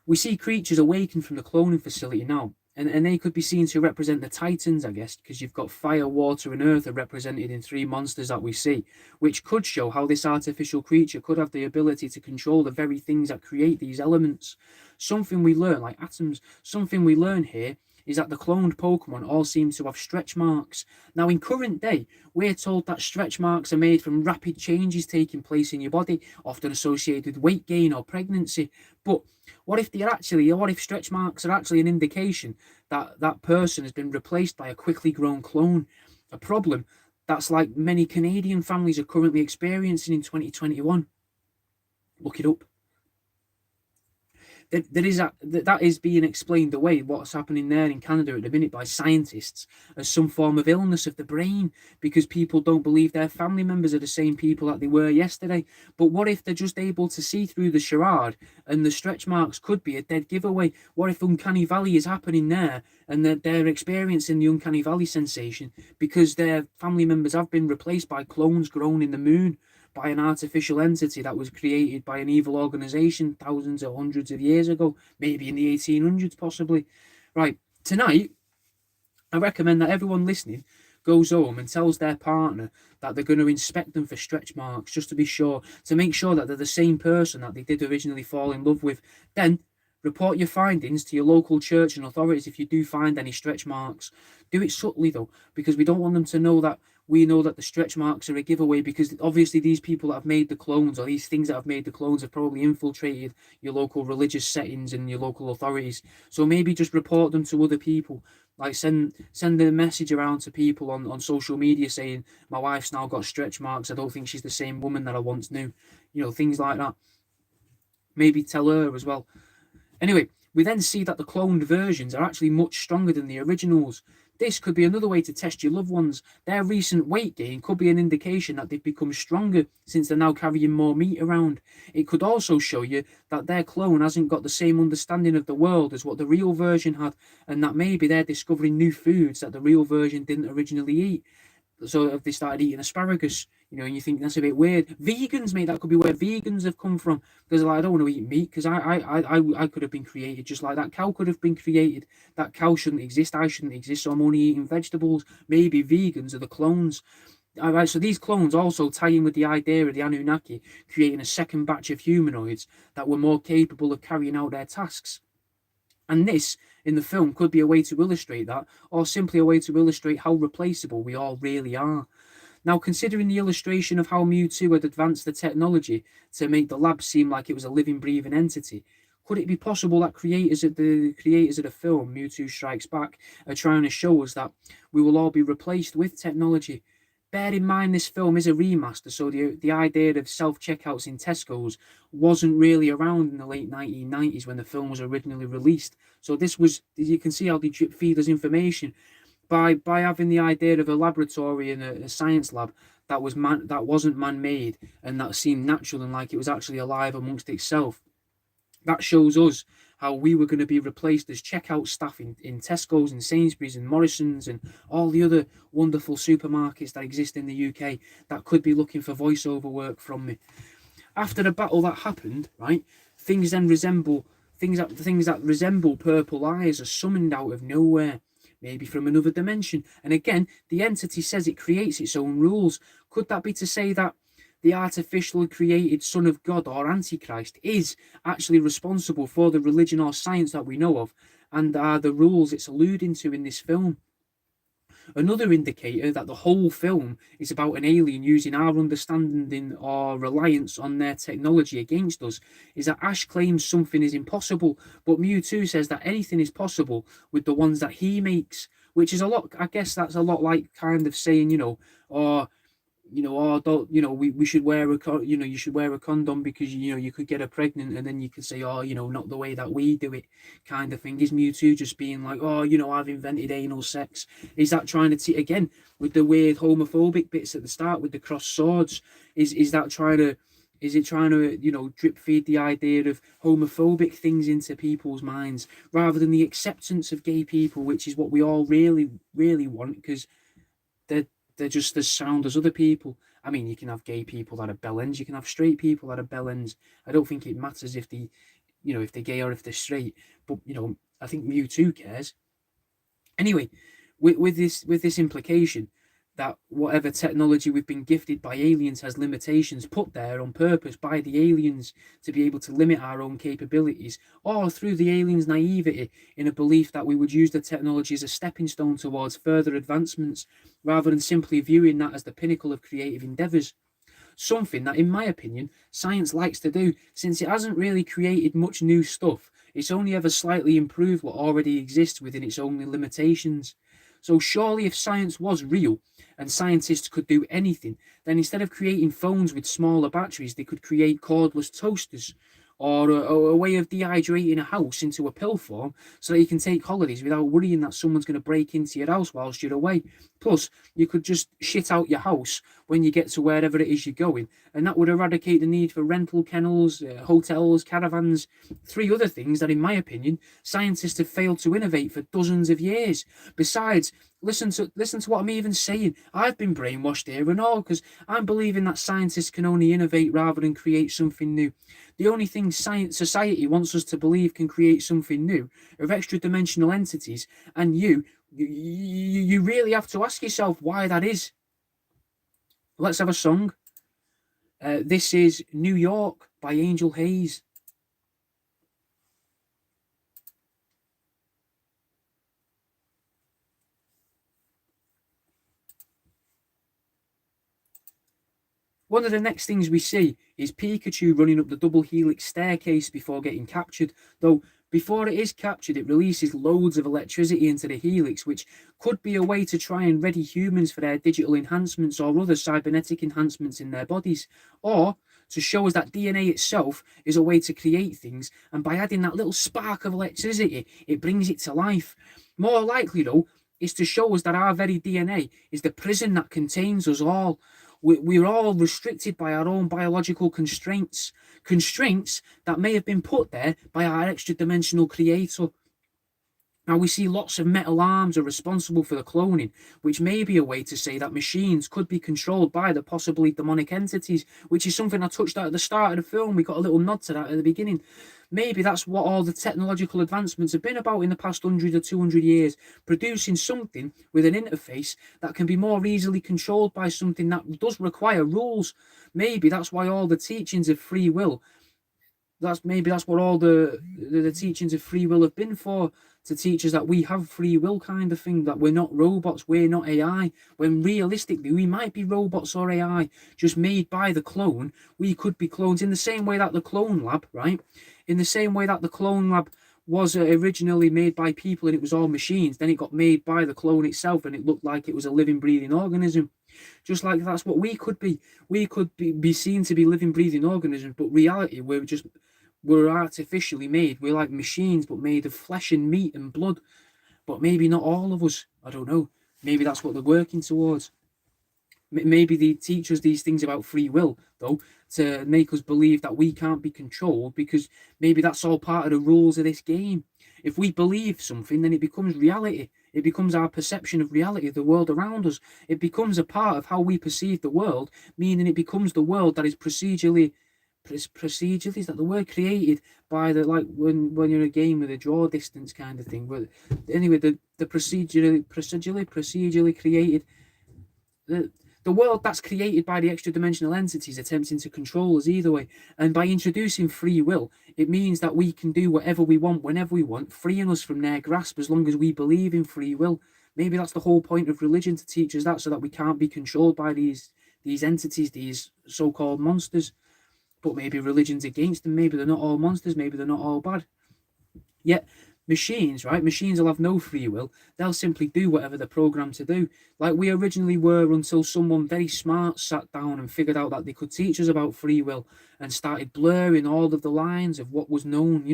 We see creatures awaken from the cloning facility now, and they could be seen to represent the Titans, I guess, because you've got fire, water, and earth are represented in three monsters that we see, which could show how this artificial creature could have the ability to control the very things that create these elements. Something we learn, like atoms, something we learn here is that the cloned Pokemon all seem to have stretch marks. Now, in current day, we're told that stretch marks are made from rapid changes taking place in your body, often associated with weight gain or pregnancy. But what if stretch marks are actually an indication that that person has been replaced by a quickly grown clone? A problem that's like many Canadian families are currently experiencing in 2021. Look it up. That is being explained away, what's happening there in Canada at the minute, by scientists as some form of illness of the brain, because people don't believe their family members are the same people that they were yesterday. But what if they're just able to see through the charade, and the stretch marks could be a dead giveaway? What if Uncanny Valley is happening there, and that they're experiencing the Uncanny Valley sensation because their family members have been replaced by clones grown in the moon, by an artificial entity that was created by an evil organization thousands or hundreds of years ago, maybe in the 1800s, possibly. Right, tonight, I recommend that everyone listening goes home and tells their partner that they're going to inspect them for stretch marks, just to be sure, to make sure that they're the same person that they did originally fall in love with. Then report your findings to your local church and authorities if you do find any stretch marks. Do it subtly, though, because we don't want them to know that we know that the stretch marks are a giveaway, because obviously these people that have made the clones, or these things that have made the clones, have probably infiltrated your local religious settings and your local authorities. So maybe just report them to other people. Like send a message around to people on social media saying, my wife's now got stretch marks, I don't think she's the same woman that I once knew. Things like that. Maybe tell her as well. Anyway, we then see that the cloned versions are actually much stronger than the originals. This could be another way to test your loved ones. Their recent weight gain could be an indication that they've become stronger, since they're now carrying more meat around. It could also show you that their clone hasn't got the same understanding of the world as what the real version had, and that maybe they're discovering new foods that the real version didn't originally eat. So if they started eating asparagus, and you think that's a bit weird. Vegans, mate, that could be where vegans have come from. Because I don't want to eat meat, because I could have been created just like that cow could have been created. That cow shouldn't exist, I shouldn't exist, so I'm only eating vegetables. Maybe vegans are the clones. All right, so these clones also tie in with the idea of the Anunnaki creating a second batch of humanoids that were more capable of carrying out their tasks. And this, in the film, could be a way to illustrate that, or simply a way to illustrate how replaceable we all really are. Now, considering the illustration of how Mewtwo had advanced the technology to make the lab seem like it was a living, breathing entity, could it be possible that the creators of the film, Mewtwo Strikes Back, are trying to show us that we will all be replaced with technology? Bear in mind, this film is a remaster, so the idea of self-checkouts in Tesco's wasn't really around in the late 1990s when the film was originally released. So this was, you can see how they drip feed us information. by having the idea of a laboratory and a science lab that wasn't man-made and that seemed natural and like it was actually alive amongst itself, that shows us how we were going to be replaced as checkout staff in Tesco's and Sainsbury's and Morrison's and all the other wonderful supermarkets that exist in the UK that could be looking for voiceover work from me. After the battle that happened, right, things then resemble things that resemble purple eyes are summoned out of nowhere, maybe from another dimension. And again, the entity says it creates its own rules. Could that be to say that the artificially created Son of God or Antichrist is actually responsible for the religion or science that we know of, and are the rules it's alluding to in this film? Another indicator that the whole film is about an alien using our understanding or reliance on their technology against us is that Ash claims something is impossible, but Mewtwo says that anything is possible with the ones that he makes, which is a lot, I guess that's a lot like kind of saying, or or don't, we should wear you should wear a condom because you could get her pregnant, and then you could say, oh, not the way that we do it, kind of thing. Is Mewtwo just being like, oh, I've invented anal sex? Is that trying to again with the weird homophobic bits at the start with the crossed swords? Is that trying to? Is it trying to, drip feed the idea of homophobic things into people's minds rather than the acceptance of gay people, which is what we all really, really want, because they're just as sound as other people. I mean, you can have gay people that are bellends, you can have straight people that are bellends. I don't think it matters if if they're gay or if they're straight. But I think Mewtwo cares. Anyway, with this implication that whatever technology we've been gifted by aliens has limitations put there on purpose by the aliens to be able to limit our own capabilities, or through the aliens' naivety in a belief that we would use the technology as a stepping stone towards further advancements, rather than simply viewing that as the pinnacle of creative endeavours. Something that, in my opinion, science likes to do, since it hasn't really created much new stuff. It's only ever slightly improved what already exists within its own limitations. So surely if science was real and scientists could do anything, then instead of creating phones with smaller batteries, they could create cordless toasters, or a way of dehydrating a house into a pill form so that you can take holidays without worrying that someone's going to break into your house whilst you're away. Plus, you could just shit out your house when you get to wherever it is you're going, and that would eradicate the need for rental kennels, hotels, caravans, three other things that, in my opinion, scientists have failed to innovate for dozens of years. Besides, listen to what I'm even saying. I've been brainwashed here and all, because I'm believing that scientists can only innovate rather than create something new. The only thing society wants us to believe can create something new are extra dimensional entities, and you really have to ask yourself why that is. Let's have a song. This is New York by Angel Hayes. One of the next things we see is Pikachu running up the double helix staircase before getting captured, though before it is captured it releases loads of electricity into the helix, which could be a way to try and ready humans for their digital enhancements or other cybernetic enhancements in their bodies, or to show us that DNA itself is a way to create things, and by adding that little spark of electricity it brings it to life. More likely though is to show us that our very DNA is the prison that contains us all. We're all restricted by our own biological constraints that may have been put there by our extra dimensional creator. Now, we see lots of metal arms are responsible for the cloning, which may be a way to say that machines could be controlled by the possibly demonic entities, which is something I touched on at the start of the film. We got a little nod to that at the beginning. Maybe that's what all the technological advancements have been about in the past 100 or 200 years, producing something with an interface that can be more easily controlled by something that does require rules. Maybe that's why all the teachings of free will, that's what all the teachings of free will have been for, to teach us that we have free will, kind of thing, that we're not robots, we're not AI, when realistically we might be robots or AI just made by the clone. We could be clones in the same way that the clone lab, right? In the same way that the clone lab was originally made by people and it was all machines, then it got made by the clone itself and it looked like it was a living, breathing organism. Just like that's what we could be. We could be seen to be living, breathing organisms, but reality, we're artificially made. We're like machines, but made of flesh and meat and blood. But maybe not all of us. I don't know. Maybe that's what they're working towards. Maybe they teach us these things about free will, though, to make us believe that we can't be controlled, because maybe that's all part of the rules of this game. If we believe something, then it becomes reality. It becomes our perception of reality, the world around us. It becomes a part of how we perceive the world, meaning it becomes the world that is procedurally, is that the word, created by the, like when you're in a game with a draw distance kind of thing. But anyway, the procedurally created, the world that's created by the extra dimensional entities attempting to control us either way. And by introducing free will, it means that we can do whatever we want whenever we want, freeing us from their grasp as long as we believe in free will. Maybe that's the whole point of religion, to teach us that, so that we can't be controlled by these entities, these so-called monsters. But maybe religion's against them. Maybe they're not all monsters. Maybe they're not all bad. Yet machines, right? Machines will have no free will. They'll simply do whatever they're programmed to do, like we originally were, until someone very smart sat down and figured out that they could teach us about free will and started blurring all of the lines of what was known.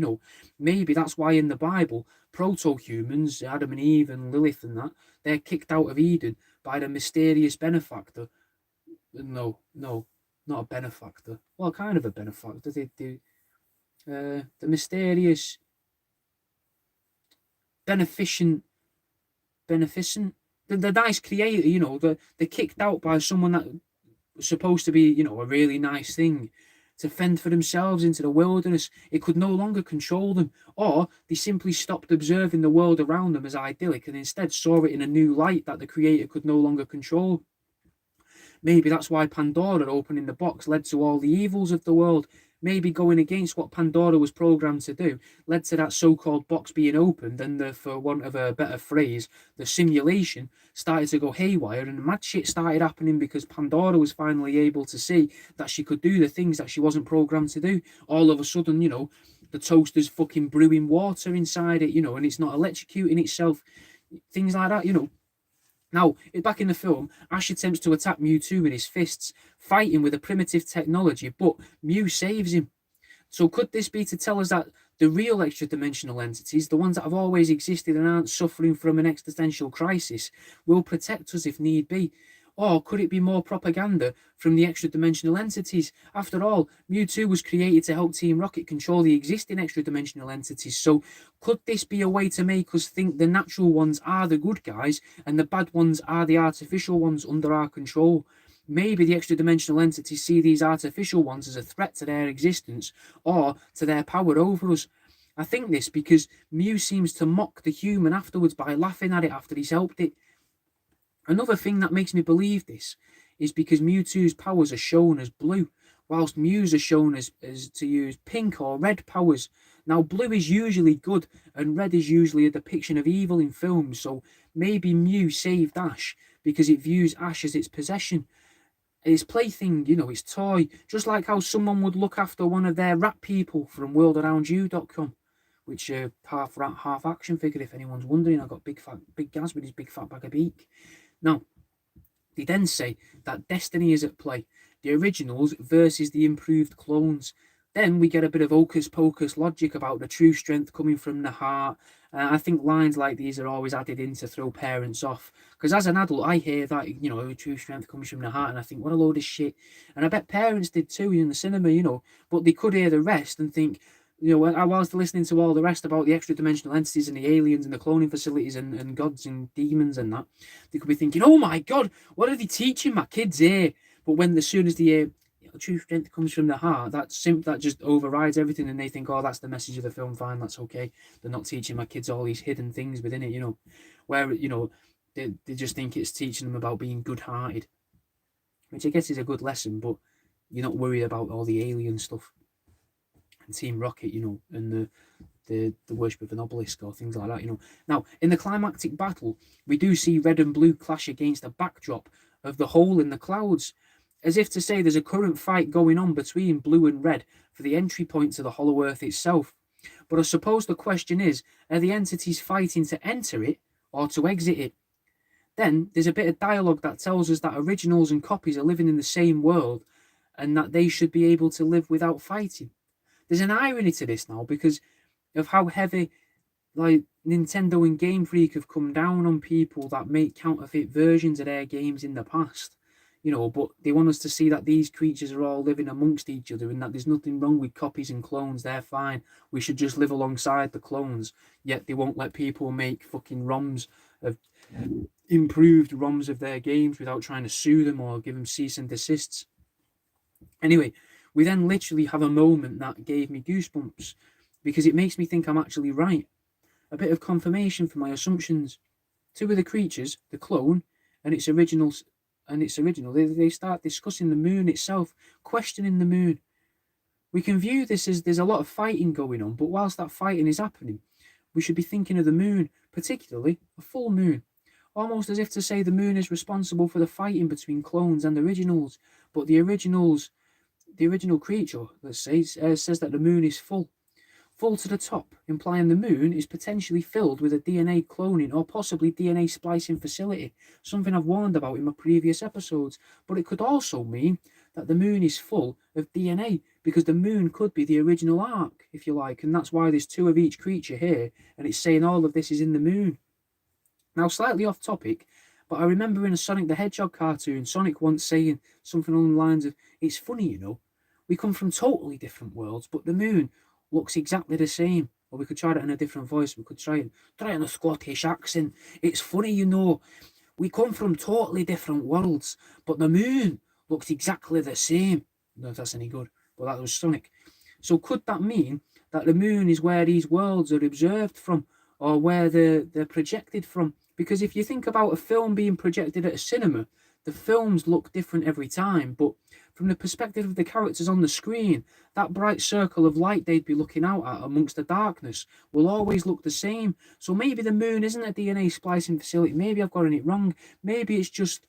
Maybe that's why in the Bible, proto-humans, Adam and Eve and Lilith and that, they're kicked out of Eden by the mysterious benefactor. No, not a benefactor. Well, kind of a benefactor. They do. The mysterious beneficent, the nice creator. They're kicked out by someone that was supposed to be, a really nice thing, to fend for themselves into the wilderness. It could no longer control them, or they simply stopped observing the world around them as idyllic and instead saw it in a new light that the creator could no longer control. Maybe that's why Pandora opening the box led to all the evils of the world. Maybe going against what Pandora was programmed to do led to that so-called box being opened, and for want of a better phrase, the simulation started to go haywire, and mad shit started happening because Pandora was finally able to see that she could do the things that she wasn't programmed to do. All of a sudden, the toaster's fucking brewing water inside it, and it's not electrocuting itself. Things like that. Now, back in the film, Ash attempts to attack Mewtwo with his fists, fighting with a primitive technology, but Mew saves him. So could this be to tell us that the real extra-dimensional entities, the ones that have always existed and aren't suffering from an existential crisis, will protect us if need be? Or could it be more propaganda from the extra-dimensional entities? After all, Mewtwo was created to help Team Rocket control the existing extra-dimensional entities, so could this be a way to make us think the natural ones are the good guys and the bad ones are the artificial ones under our control? Maybe the extra-dimensional entities see these artificial ones as a threat to their existence or to their power over us. I think this because Mew seems to mock the human afterwards by laughing at it after he's helped it. Another thing that makes me believe this is because Mewtwo's powers are shown as blue, whilst Mew's are shown as to use pink or red powers. Now, blue is usually good, and red is usually a depiction of evil in films, so maybe Mew saved Ash because it views Ash as its possession, its plaything, its toy, just like how someone would look after one of their rat people from worldaroundyou.com, which half rat, half action figure, if anyone's wondering. I got Big Gaz with his big fat bag of beak. Now, they then say that destiny is at play, the originals versus the improved clones. Then we get a bit of hocus pocus logic about the true strength coming from the heart. I think lines like these are always added in to throw parents off. Because as an adult, I hear that, true strength comes from the heart, and I think, what a load of shit. And I bet parents did too in the cinema, but they could hear the rest and think, whilst listening to all the rest about the extra-dimensional entities and the aliens and the cloning facilities and gods and demons and that, they could be thinking, oh my God, what are they teaching my kids here? But as soon as they hear, true strength comes from the heart, that just overrides everything, and they think, oh, that's the message of the film, fine, that's okay. They're not teaching my kids all these hidden things within it, where, they just think it's teaching them about being good-hearted, which I guess is a good lesson, but you're not worried about all the alien stuff. Team Rocket, and the worship of an obelisk or things like that, Now, in the climactic battle, we do see red and blue clash against a backdrop of the hole in the clouds, as if to say there's a current fight going on between blue and red for the entry point to the Hollow Earth itself. But I suppose the question is, are the entities fighting to enter it or to exit it? Then there's a bit of dialogue that tells us that originals and copies are living in the same world and that they should be able to live without fighting. There's an irony to this now because of how heavy like Nintendo and Game Freak have come down on people that make counterfeit versions of their games in the past. But they want us to see that these creatures are all living amongst each other and that there's nothing wrong with copies and clones. They're fine. We should just live alongside the clones. Yet they won't let people make fucking ROMs of improved ROMs of their games without trying to sue them or give them cease and desists. Anyway, we then literally have a moment that gave me goosebumps because it makes me think I'm actually right. A bit of confirmation for my assumptions. Two of the creatures, the clone and its original, they start discussing the moon itself, questioning the moon. We can view this as there's a lot of fighting going on, but whilst that fighting is happening, we should be thinking of the moon, particularly a full moon. Almost as if to say the moon is responsible for the fighting between clones and originals, but the original creature, let's say, says that the moon is full to the top, implying the moon is potentially filled with a DNA cloning or possibly DNA splicing facility, something I've warned about in my previous episodes. But it could also mean that the moon is full of DNA, because the moon could be the original ark, if you like, and that's why there's two of each creature here, and it's saying all of this is in the moon. Now, slightly off topic, but I remember in a Sonic the Hedgehog cartoon, Sonic once saying something along the lines of, "It's funny, we come from totally different worlds, but the moon looks exactly the same." Or we could try it in a different voice. We could try in a Scottish accent. "It's funny, we come from totally different worlds, but the moon looks exactly the same." I don't know if that's any good, but that was Sonic. So could that mean that the moon is where these worlds are observed from, or where they're projected from? Because if you think about a film being projected at a cinema, the films look different every time, but from the perspective of the characters on the screen, that bright circle of light they'd be looking out at amongst the darkness will always look the same. So maybe the moon isn't a DNA splicing facility. Maybe I've gotten it wrong. Maybe it's just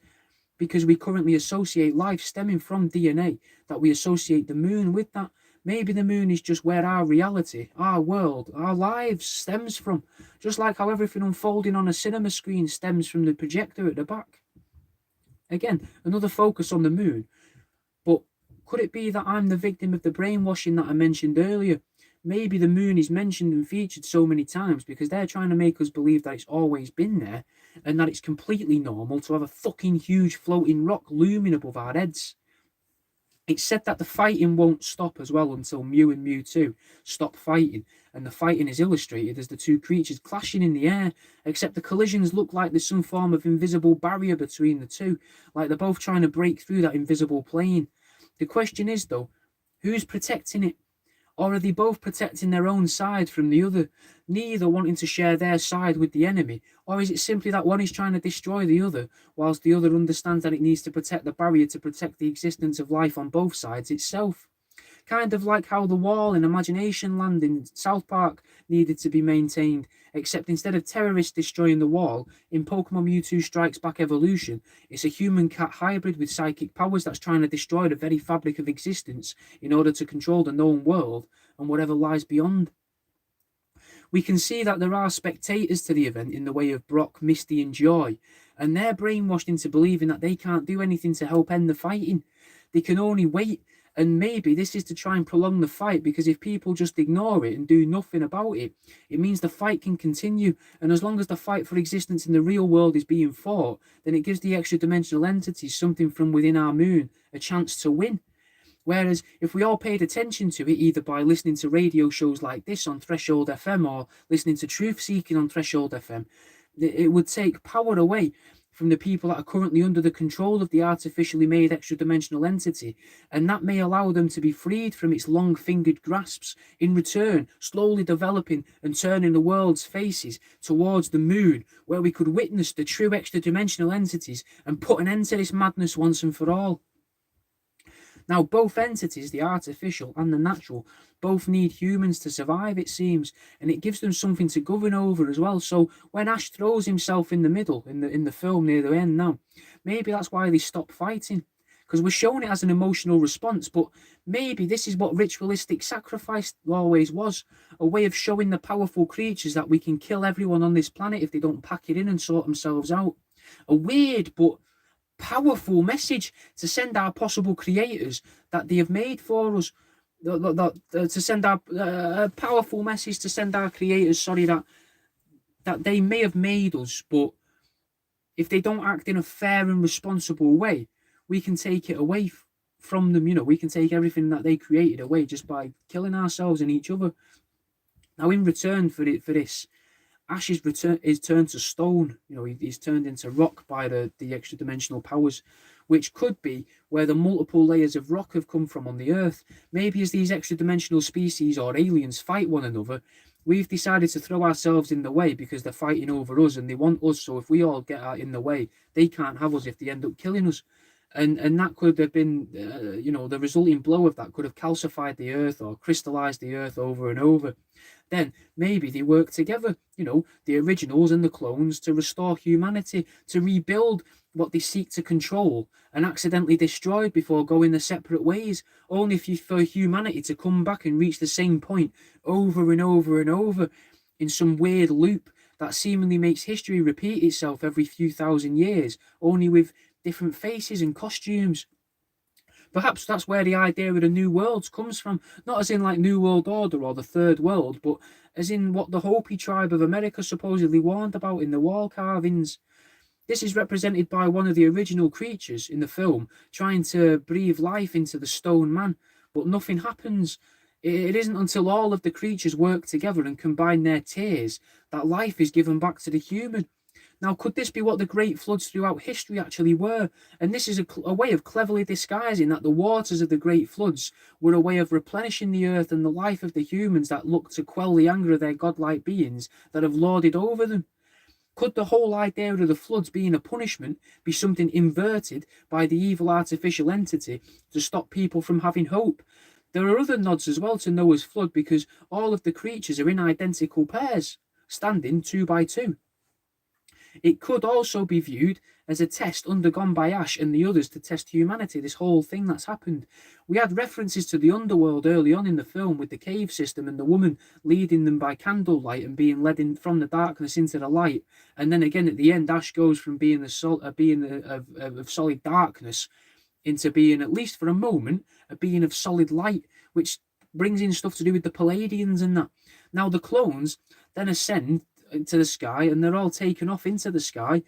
because we currently associate life stemming from DNA that we associate the moon with that. Maybe the moon is just where our reality, our world, our lives stems from. Just like how everything unfolding on a cinema screen stems from the projector at the back. Again, another focus on the moon. But could it be that I'm the victim of the brainwashing that I mentioned earlier? Maybe the moon is mentioned and featured so many times because they're trying to make us believe that it's always been there and that it's completely normal to have a fucking huge floating rock looming above our heads. It's said that the fighting won't stop as well until Mew and Mewtwo stop fighting, and the fighting is illustrated as the two creatures clashing in the air, except the collisions look like there's some form of invisible barrier between the two, like they're both trying to break through that invisible plane. The question is, though, who's protecting it? Or are they both protecting their own side from the other, neither wanting to share their side with the enemy? Or is it simply that one is trying to destroy the other, whilst the other understands that it needs to protect the barrier to protect the existence of life on both sides itself? Kind of like how the wall in Imagination Land in South Park needed to be maintained, except instead of terrorists destroying the wall, in Pokemon Mewtwo Strikes Back Evolution, it's a human-cat hybrid with psychic powers that's trying to destroy the very fabric of existence in order to control the known world and whatever lies beyond. We can see that there are spectators to the event in the way of Brock, Misty and Joy, and they're brainwashed into believing that they can't do anything to help end the fighting. They can only wait. And maybe this is to try and prolong the fight, because if people just ignore it and do nothing about it, it means the fight can continue. And as long as the fight for existence in the real world is being fought, then it gives the extra dimensional entities something from within our moon a chance to win. Whereas if we all paid attention to it, either by listening to radio shows like this on Threshold FM or listening to Truth Seeking on Threshold FM, it would take power away from the people that are currently under the control of the artificially made extra-dimensional entity, and that may allow them to be freed from its long-fingered grasps, in return slowly developing and turning the world's faces towards the moon, where we could witness the true extra-dimensional entities and put an end to this madness once and for all. Now, both entities, the artificial and the natural, both need humans to survive, it seems, and it gives them something to govern over as well. So when Ash throws himself in the middle, in the film near the end now, maybe that's why they stop fighting, because we're showing it as an emotional response, but maybe this is what ritualistic sacrifice always was, a way of showing the powerful creatures that we can kill everyone on this planet if they don't pack it in and sort themselves out. A weird but powerful message to send our possible creators that they have made for us, to send our powerful message to send our creators, that that they may have made us, but if they don't act in a fair and responsible way, we can take it away from them. We can take everything that they created away just by killing ourselves and each other. Now, in return for this, Ash is turned to stone. He's turned into rock by the extra dimensional powers, which could be where the multiple layers of rock have come from on the Earth. Maybe as these extra dimensional species or aliens fight one another, we've decided to throw ourselves in the way because they're fighting over us and they want us. So if we all get out in the way, they can't have us if they end up killing us. And that could have been, the resulting blow of that could have calcified the Earth or crystallized the Earth over and over. Then maybe they work together, the originals and the clones, to restore humanity, to rebuild what they seek to control and accidentally destroyed before going their separate ways, only for humanity to come back and reach the same point over and over and over in some weird loop that seemingly makes history repeat itself every few thousand years, only with different faces and costumes. Perhaps that's where the idea of the New Worlds comes from, not as in like New World Order or the Third World, but as in what the Hopi tribe of America supposedly warned about in the wall carvings. This is represented by one of the original creatures in the film trying to breathe life into the stone man, but nothing happens. It isn't until all of the creatures work together and combine their tears that life is given back to the human. Now, could this be what the great floods throughout history actually were? And this is a way of cleverly disguising that the waters of the great floods were a way of replenishing the earth and the life of the humans that looked to quell the anger of their godlike beings that have lorded over them. Could the whole idea of the floods being a punishment be something inverted by the evil artificial entity to stop people from having hope? There are other nods as well to Noah's flood because all of the creatures are in identical pairs, standing 2 by 2. It could also be viewed as a test undergone by Ash and the others to test humanity, this whole thing that's happened. We had references to the underworld early on in the film with the cave system and the woman leading them by candlelight and being led in from the darkness into the light. And then again at the end, Ash goes from being a being of solid darkness into being, at least for a moment, a being of solid light, which brings in stuff to do with the Palladians and that. Now the clones then ascend into the sky and they're all taken off into the sky,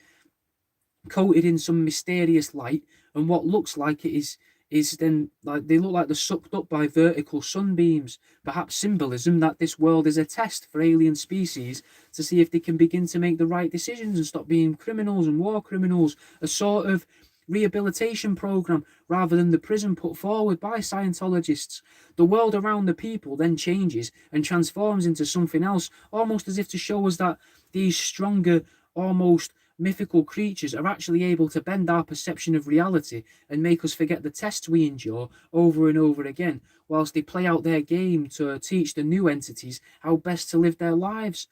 coated in some mysterious light, and what looks like it is then like they look like they're sucked up by vertical sunbeams, perhaps symbolism that this world is a test for alien species to see if they can begin to make the right decisions and stop being criminals and war criminals, a sort of rehabilitation program rather than the prison put forward by Scientologists. The world around the people then changes and transforms into something else, almost as if to show us that these stronger, almost mythical creatures are actually able to bend our perception of reality and make us forget the tests we endure over and over again, whilst they play out their game to teach the new entities how best to live their lives.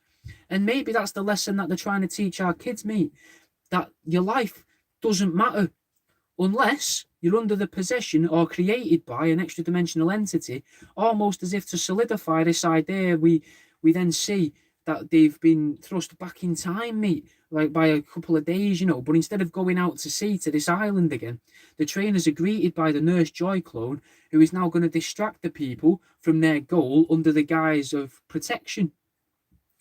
And maybe that's the lesson that they're trying to teach our kids, mate, that your life doesn't matter unless you're under the possession or created by an extra dimensional entity, almost as if to solidify this idea. We then see that they've been thrust back in time, mate, like by a couple of days, but instead of going out to sea to this island again, the trainers are greeted by the Nurse Joy clone, who is now going to distract the people from their goal under the guise of protection,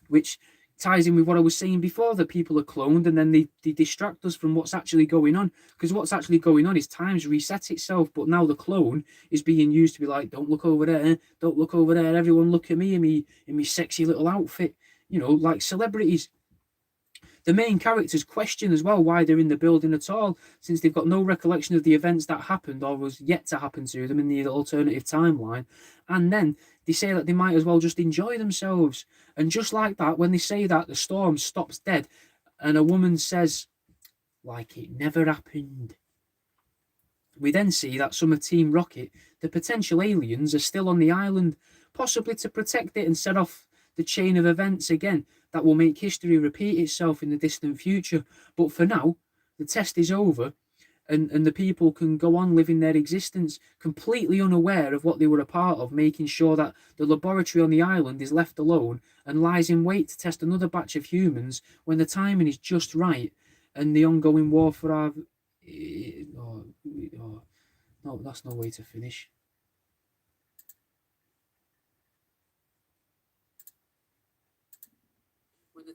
which ties in with what I was saying before, that people are cloned and then they distract us from what's actually going on. Because what's actually going on is time's reset itself, but now the clone is being used to be like, don't look over there, don't look over there, everyone look at me in me sexy little outfit, like celebrities. The main characters question as well why they're in the building at all, since they've got no recollection of the events that happened or was yet to happen to them in the alternative timeline. And then they say that they might as well just enjoy themselves. And just like that, when they say that, the storm stops dead and a woman says, like it never happened. We then see that some of Team Rocket, the potential aliens, are still on the island, possibly to protect it and set off the chain of events again that will make history repeat itself in the distant future. But for now, the test is over and the people can go on living their existence completely unaware of what they were a part of, making sure that the laboratory on the island is left alone and lies in wait to test another batch of humans when the timing is just right and the ongoing war for our... no, that's no way to finish. When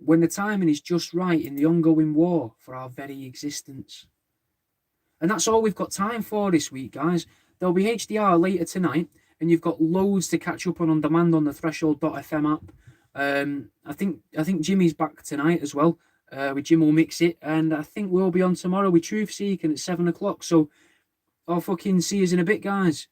when the timing is just right in the ongoing war for our very existence. And that's all we've got time for this week, guys. There'll be HDR later tonight, and you've got loads to catch up on demand on the Threshold.fm app. I think Jimmy's back tonight as well. With Jim will mix it, and I think we'll be on tomorrow with Truth Seeking at 7 o'clock. So I'll fucking see you in a bit, guys.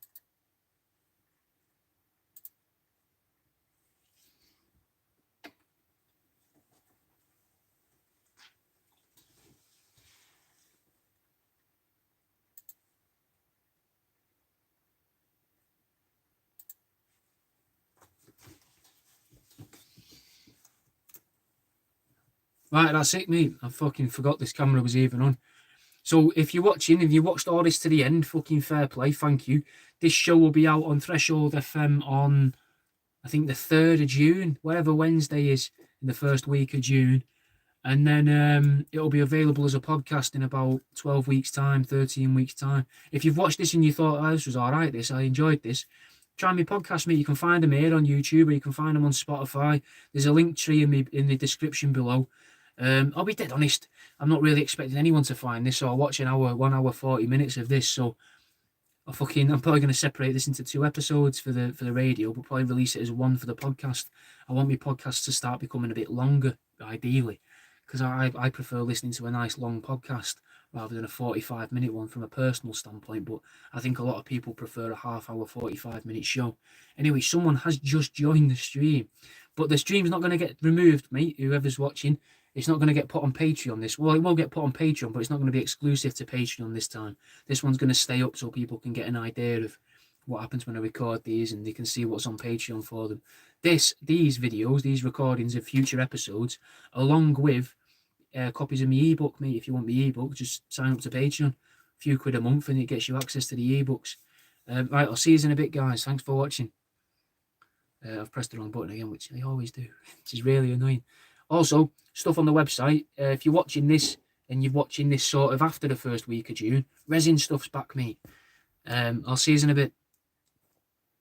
Right, that's it, mate. I fucking forgot this camera was even on. So if you're watching, if you watched all this to the end, fucking fair play, thank you. This show will be out on Threshold FM on, I think, the 3rd of June, whatever Wednesday is in the first week of June. And then it'll be available as a podcast in about 12 weeks' time, 13 weeks' time. If you've watched this and you thought, oh, this was all right, I enjoyed this, try me podcast, mate. You can find them here on YouTube, or you can find them on Spotify. There's a link tree in the description below. I'll be dead honest, I'm not really expecting anyone to find this or watch 1 hour 40 minutes of this, so I'm probably going to separate this into 2 episodes for the radio, but probably release it as 1 for the podcast. I want my podcasts to start becoming a bit longer, ideally, because I prefer listening to a nice long podcast rather than a 45-minute one from a personal standpoint, but I think a lot of people prefer a half-hour, 45-minute show. Anyway, someone has just joined the stream, but the stream's not going to get removed, mate, whoever's watching. It's not going to get put on Patreon this. Well, it will get put on Patreon, but it's not going to be exclusive to Patreon this time. This one's going to stay up so people can get an idea of what happens when I record these, and they can see what's on Patreon for them. These videos, these recordings of future episodes, along with copies of my ebook, mate. If you want my ebook, just sign up to Patreon. A few quid a month, and it gets you access to the ebooks. Right, I'll see you in a bit, guys. Thanks for watching. I've pressed the wrong button again, which I always do, which is really annoying. Also, stuff on the website. If you're watching this and you're watching this sort of after the first week of June, resin stuff's back, mate. I'll see you in a bit.